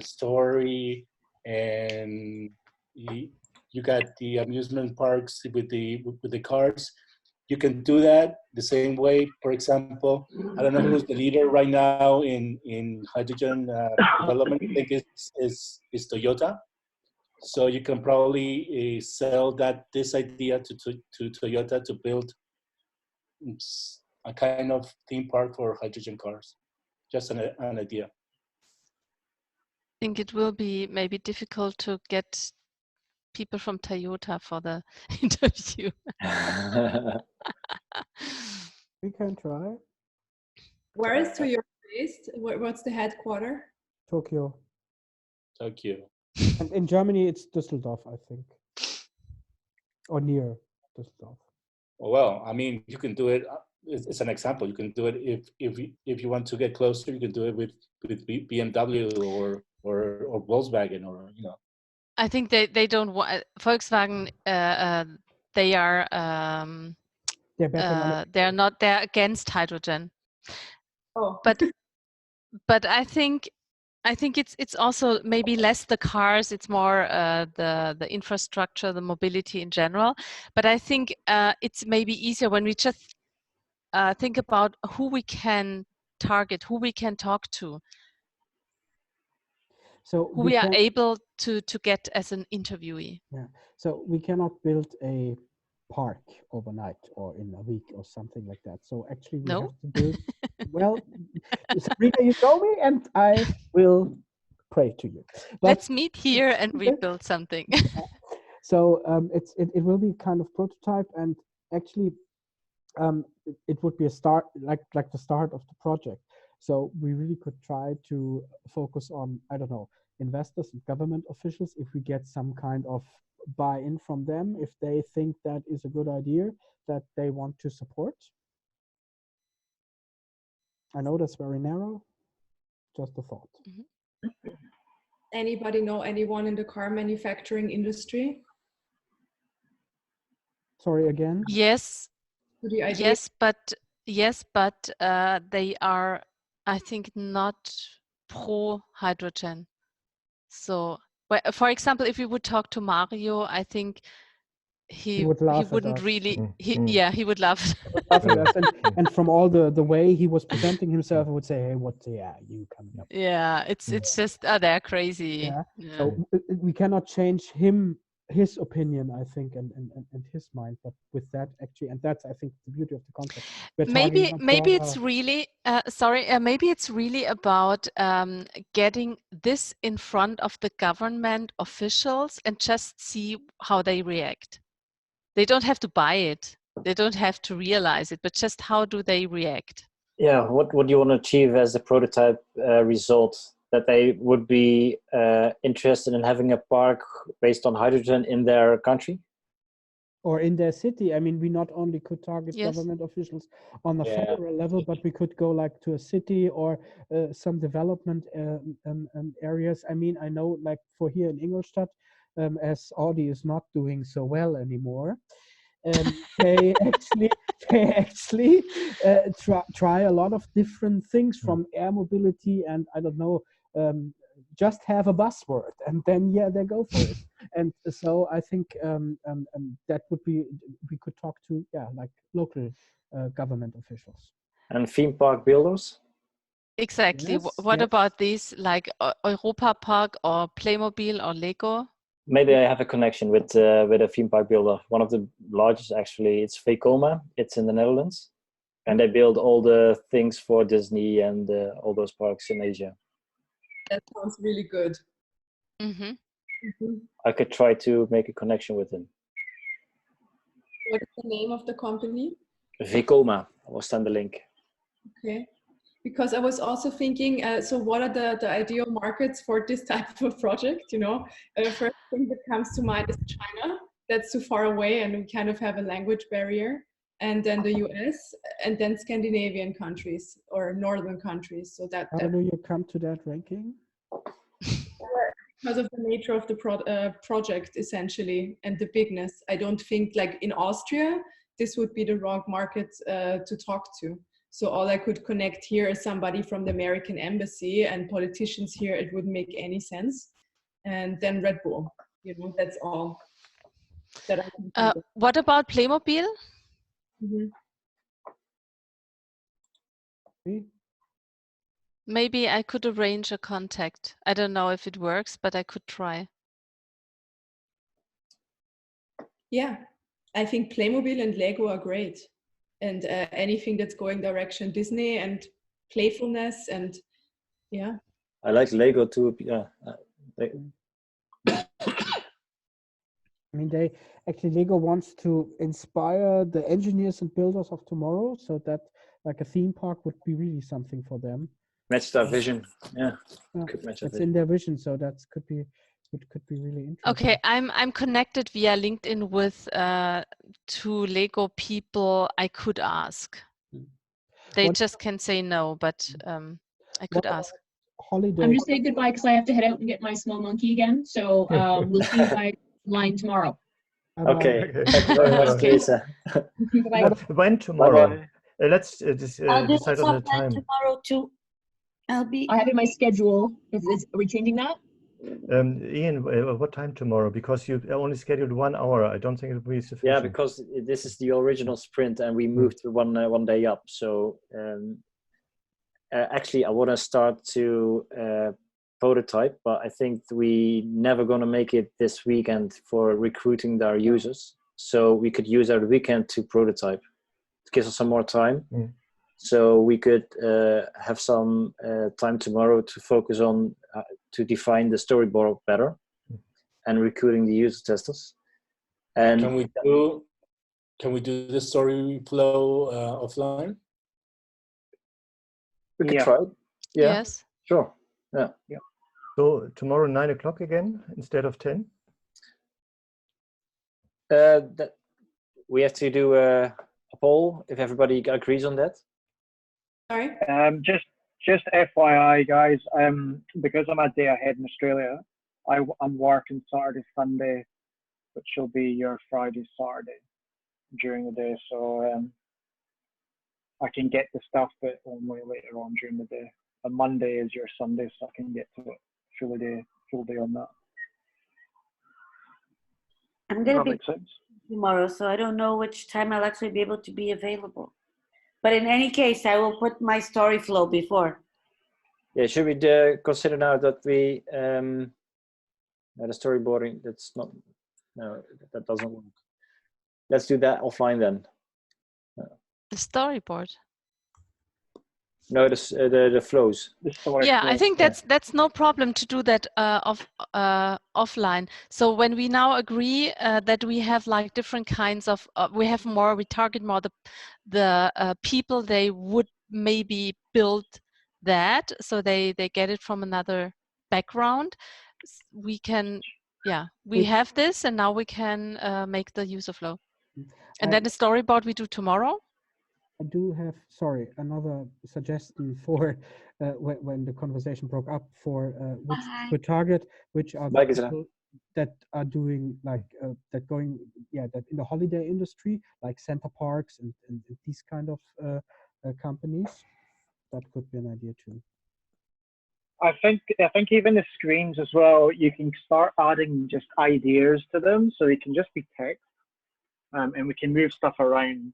story, and you got the amusement parks with the cars. You can do that the same way. For example, I don't know who's the leader right now in hydrogen development. I think is Toyota. So you can probably sell this idea to Toyota to build a kind of theme park for hydrogen cars. just an idea. I think it will be maybe difficult to get people from Toyota for the interview. We can try. Where is Toyota based? What's the headquarter? Tokyo. Tokyo. And in Germany, it's Düsseldorf, I think. Or near Düsseldorf. Well, I mean, you can do it. It's an example. You can do it if you want to get closer. You can do it with BMW or Volkswagen, or you know. I think they don't want Volkswagen. They are they're against hydrogen. Oh, but I think it's also maybe less the cars. It's more the infrastructure, the mobility in general. But I think it's maybe easier when we just think about who we can target, who we can talk to, so who we are able to get as an interviewee. Yeah. So we cannot build a park overnight or in a week or something like that. So actually we have to build, well, Sabrina, you know me and I will pray to you. But let's meet here and we build something. So it will be kind of prototype, and actually it would be a start, like the start of the project. So we really could try to focus on, I don't know, investors and government officials, if we get some kind of buy-in from them, if they think that is a good idea that they want to support. I know that's very narrow, just a thought. Mm-hmm. Anybody know anyone in the car manufacturing industry? Sorry, again? Yes. Yes, but they are, I think, not pro hydrogen. So, for example, if we would talk to Mario, I think he wouldn't really. He would laugh. And from all the way he was presenting himself, I would say, hey, you coming up? Yeah, it's just they're crazy. Yeah. Yeah. So we cannot change his opinion, I think, and his mind, but with that actually, and that's, I think, the beauty of the concept. Maybe it's really maybe it's really about getting this in front of the government officials and just see how they react. They don't have to buy it, they don't have to realize it, but just how do they react? Yeah, what do you want to achieve as a prototype result? That they would be interested in having a park based on hydrogen in their country? Or in their city. I mean, we not only could target government officials on the federal level, but we could go like to a city or some development areas. I mean, I know like for here in Ingolstadt, as Audi is not doing so well anymore, they actually try a lot of different things, from air mobility and I don't know, just have a buzzword, and then they go for it. And so I think that would be, we could talk to like local government officials and theme park builders. Exactly. What about these, like Europa Park or Playmobil or Lego? Maybe I have a connection with a theme park builder. One of the largest, actually. It's Vekoma. It's in the Netherlands, and they build all the things for Disney and all those parks in Asia. That sounds really good. Mm-hmm. Mm-hmm. I could try to make a connection with him. What is the name of the company? Vekoma. I will send the link. Okay. Because I was also thinking, so what are the ideal markets for this type of a project? You know, first thing that comes to mind is China. That's too far away, and we kind of have a language barrier. And then the US, and then Scandinavian countries or northern countries. So that. How do you come to that ranking? Because of the nature of the project, essentially, and the bigness. I don't think, like in Austria, this would be the wrong market to talk to. So all I could connect here is somebody from the American embassy, and politicians here, it wouldn't make any sense. And then Red Bull, you know, that's all that I can think of. What about Playmobil? Mm-hmm. Maybe I could arrange a contact. I don't know if it works, but I could try. Yeah, I think Playmobil and Lego are great. And anything that's going direction Disney and playfulness and yeah. I like Lego too. Yeah. I mean, they actually Lego wants to inspire the engineers and builders of tomorrow, so that like a theme park would be really something for them. Match that vision. Yeah. Yeah, Could match that it's vision. in their vision, so that could be really interesting. Okay, I'm connected via LinkedIn with 2 Lego people I could ask. They What- just can say no, but I could what ask. Holiday. I'm just saying goodbye because I have to head out and get my small monkey again. So we'll see you guys online tomorrow. Bye-bye. Okay. Thank you very much, Okay. Lisa. Bye-bye. When tomorrow? Bye-bye. Let's I'll do decide this on the offline time. tomorrow too. I'll be. I have in my schedule. Are we changing that? Ian, what time tomorrow? Because you only scheduled 1 hour. I don't think it will be sufficient. Yeah, because this is the original sprint and we moved one day up. So actually, I want to start to prototype, but I think we never going to make it this weekend for recruiting our users. So we could use our weekend to prototype. It gives us some more time. So we could have some time tomorrow to focus on to define the storyboard better and recruiting the user testers. And can we do the story flow offline? we could Yeah. try it. Yeah, Yes. sure. Yeah. So tomorrow 9 o'clock again instead of 10? That we have to do a poll if everybody agrees on that. Sorry. Just FYI, guys. Because I'm a day ahead in Australia, I'm working Saturday, Sunday, which will be your Friday, Saturday during the day. So I can get the stuff, but only later on during the day. And Monday is your Sunday, so I can get to it full day on that. I'm Does gonna that be make sense? tomorrow, so I don't know which time I'll actually be able to be available. But in any case, I will put my story flow before. Yeah, should we consider now that we the storyboarding? That's not. No, that doesn't work. Let's do that offline then. The storyboard. No, the flows. The story Yeah, flow. I think that's no problem to do that offline. So when we now agree that we have like different kinds of, we target more the people they would maybe build that, so they get it from another background. We can, we have this, and now we can make the user flow. And then the storyboard we do tomorrow. I do have, sorry, another suggestion for when the conversation broke up for which we target, which are the people that are doing like that in the holiday industry, like center parks and these kind of companies. That could be an idea too. I think even the screens as well, you can start adding just ideas to them, so they can just be text, and we can move stuff around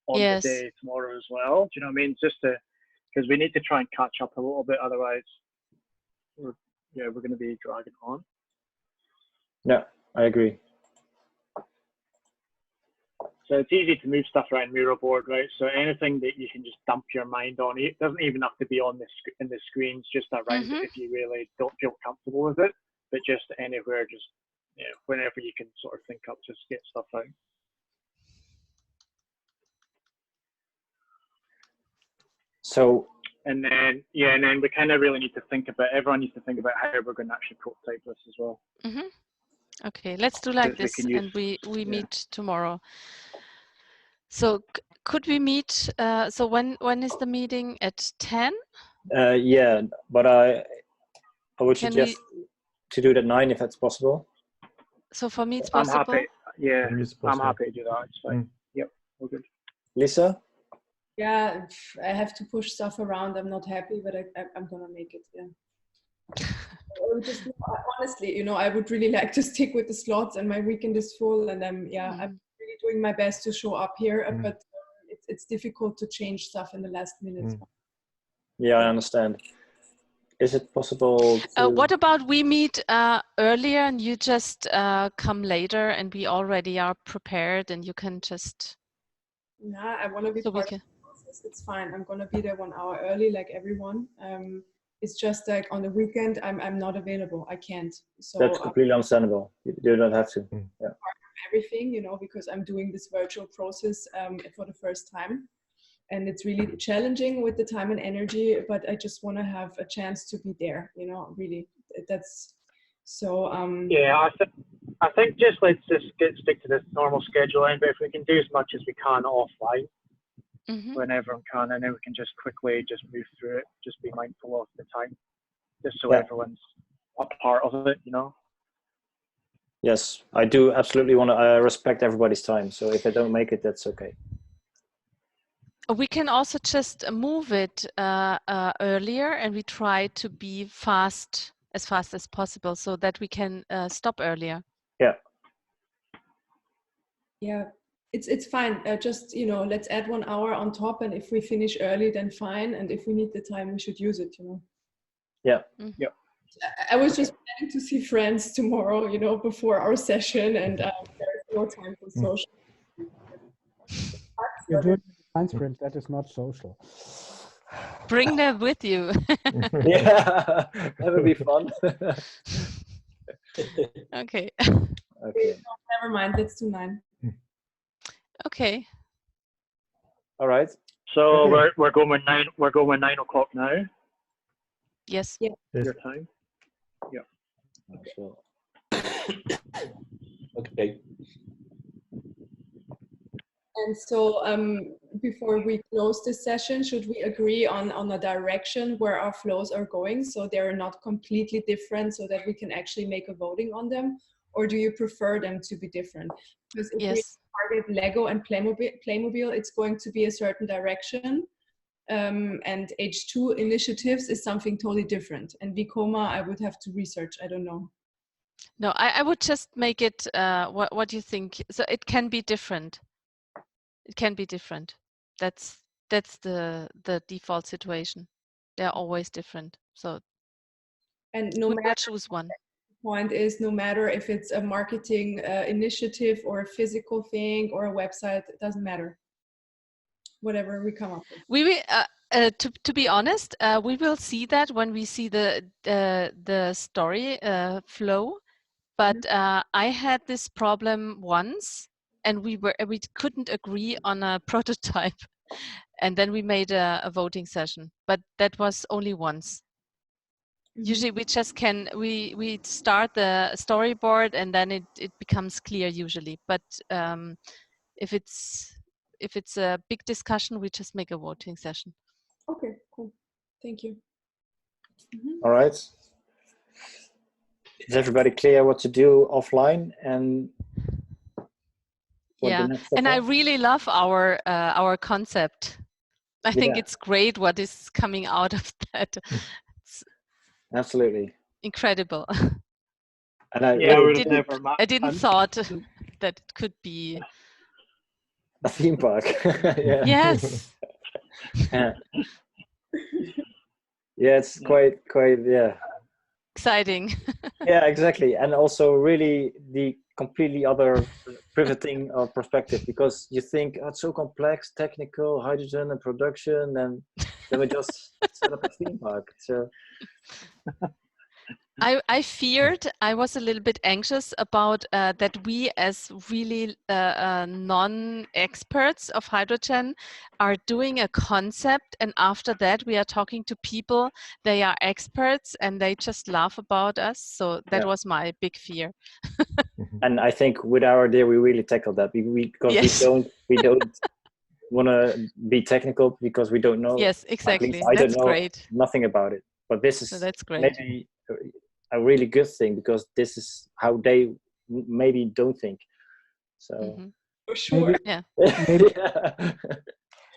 on the day tomorrow as well. Do you know what I mean? Just because we need to try and catch up a little bit, otherwise we're going to be dragging on. Yeah, I agree. So it's easy to move stuff around Miro board, right? So anything that you can just dump your mind on, it doesn't even have to be on in the screens, just around it if you really don't feel comfortable with it, but just anywhere, just whenever you can sort of think up, just get stuff out. So and then we kind of really need to think about, everyone needs to think about how we're going to actually prototype this as well. Okay, let's do like this, and we meet tomorrow. So could we meet? So when is the meeting? At 10? Yeah, but I would suggest to do it at 9 if that's possible. So for me, it's possible. I'm happy. Yeah, I'm happy to do that. It's fine. Yep, we're good. Lisa? Yeah, I have to push stuff around. I'm not happy, but I'm gonna make it. Yeah. Just honestly, I would really like to stick with the slots, and my weekend is full, and I'm really doing my best to show up here, but it's difficult to change stuff in the last minutes. Yeah, I understand. Is it possible to... What about we meet earlier and you just come later, and we already are prepared, and you can just... Nah, I want to be part of the It's fine. I'm gonna be there 1 hour early, like everyone. It's just like on the weekend, I'm not available. I can't. So That's completely understandable. You do not have to. Yeah. everything, because I'm doing this virtual process for the first time, and it's really challenging with the time and energy. But I just want to have a chance to be there. Really, that's so. Yeah, I think just let's just stick to this normal scheduling. But if we can do as much as we can offline, when everyone can, and then we can just quickly just move through it. Just be mindful of the time, just so everyone's a part of it. Yes, I do absolutely want to respect everybody's time. So if I don't make it, that's okay. We can also just move it earlier, and we try to be fast as possible, so that we can stop earlier. Yeah. Yeah, it's fine. Just let's add 1 hour on top, and if we finish early, then fine. And if we need the time, we should use it. Yeah. Yeah. I was just planning to see friends tomorrow, before our session, and there's no time for social. You're doing a design sprint. That is not social. Bring them with you. Yeah, that would be fun. Okay. Okay. Never mind. Let's do 9. Okay. All right. So we're going with 9. We're going with 9 o'clock now. Yes. Yeah. Your time. Yeah. So, Okay. And so before we close this session, should we agree on a direction where our flows are going, so they're not completely different, so that we can actually make a voting on them? Or do you prefer them to be different? Because if we target Lego and Playmobil, it's going to be a certain direction. And H2 initiatives is something totally different. And Vekoma, I would have to research. I don't know. No, I would just make it what you think. So it can be different. It can be different. That's the default situation. They're always different. So and no matter, we'll choose one. Point is, no matter if it's a marketing initiative or a physical thing or a website, it doesn't matter. Whatever we come up with. We will. To be honest, we will see that when we see the story flow. But I had this problem once, and we couldn't agree on a prototype, and then we made a voting session. But that was only once. Usually we just we start the storyboard, and then it becomes clear usually. But if it's a big discussion, we just make a voting session. Okay, cool. Thank you. All right. Is everybody clear what to do offline and what the next step and I is? really love our concept. I think it's great what is coming out of that. It's absolutely incredible. And I didn't thought that it could be a theme park. Yeah. Yes. Yeah. Yeah, it's quite exciting. Yeah, exactly. And also really the completely other pivoting of perspective, because you think, oh, it's so complex, technical, hydrogen and production, and then we just set up a theme park. So I feared, I was a little bit anxious about that we as really non-experts of hydrogen are doing a concept, and after that we are talking to people, they are experts and they just laugh about us. So that was my big fear. And I think with our idea we really tackled that because we don't want to be technical because we don't know. Yes, exactly. I That's don't know great. nothing about it, but this is that's great. Maybe a really good thing, because this is how they maybe don't think. So for sure.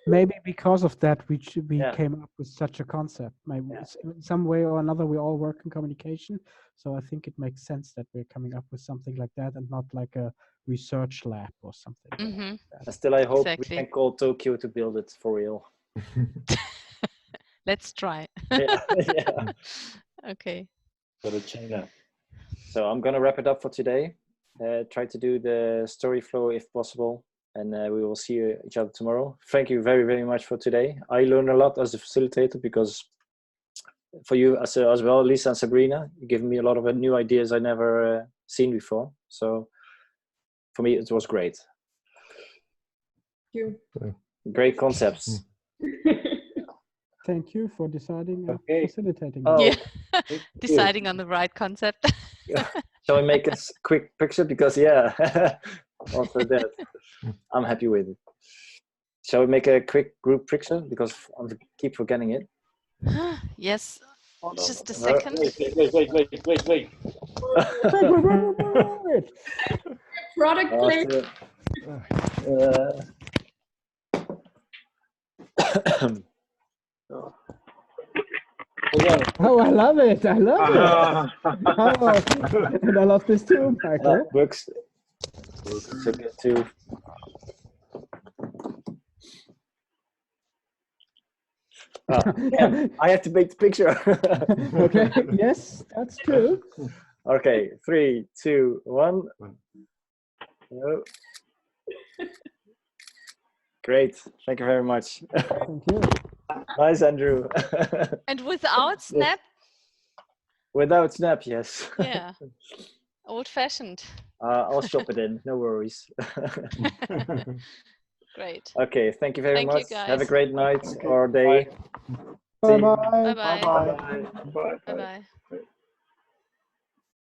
Maybe because of that we came up with such a concept. Maybe in some way or another we all work in communication, so I think it makes sense that we're coming up with something like that and not like a research lab or something. Like that. Still, I hope we can call Tokyo to build it for real. Let's try. Yeah. Okay. Go to China. So I'm gonna wrap it up for today. Try to do the story flow if possible. and we will see each other tomorrow. Thank you very, very much for today. I learned a lot as a facilitator, because for you as well, Lisa and Sabrina, you gave me a lot of new ideas I never seen before. So for me, it was great. You. Great concepts. Thank you for deciding and Okay. facilitating. Oh, Yeah. thank you. Deciding on the right concept. Shall we make a quick picture? Because yeah, also that I'm happy with it. Shall we make a quick group picture? Because I keep forgetting it. Yes. Hold on. Just a second. Wait. Wait. Product placement. Oh, I love it. I love it. Oh, and I love this too, Michael. Books. So good too. I have to make the picture. Okay. Yes, that's true. Okay, 3, 2, 1. Oh. Great. Thank you very much. Thank you. Nice, Andrew. And without snap? Without snap, yes. Yeah. Old fashioned. I'll shop it in. No worries. Great. Okay. Thank you very Thank much. you, Have a guys. great night or day. Bye See you. bye. Bye-bye. Bye. Bye-bye.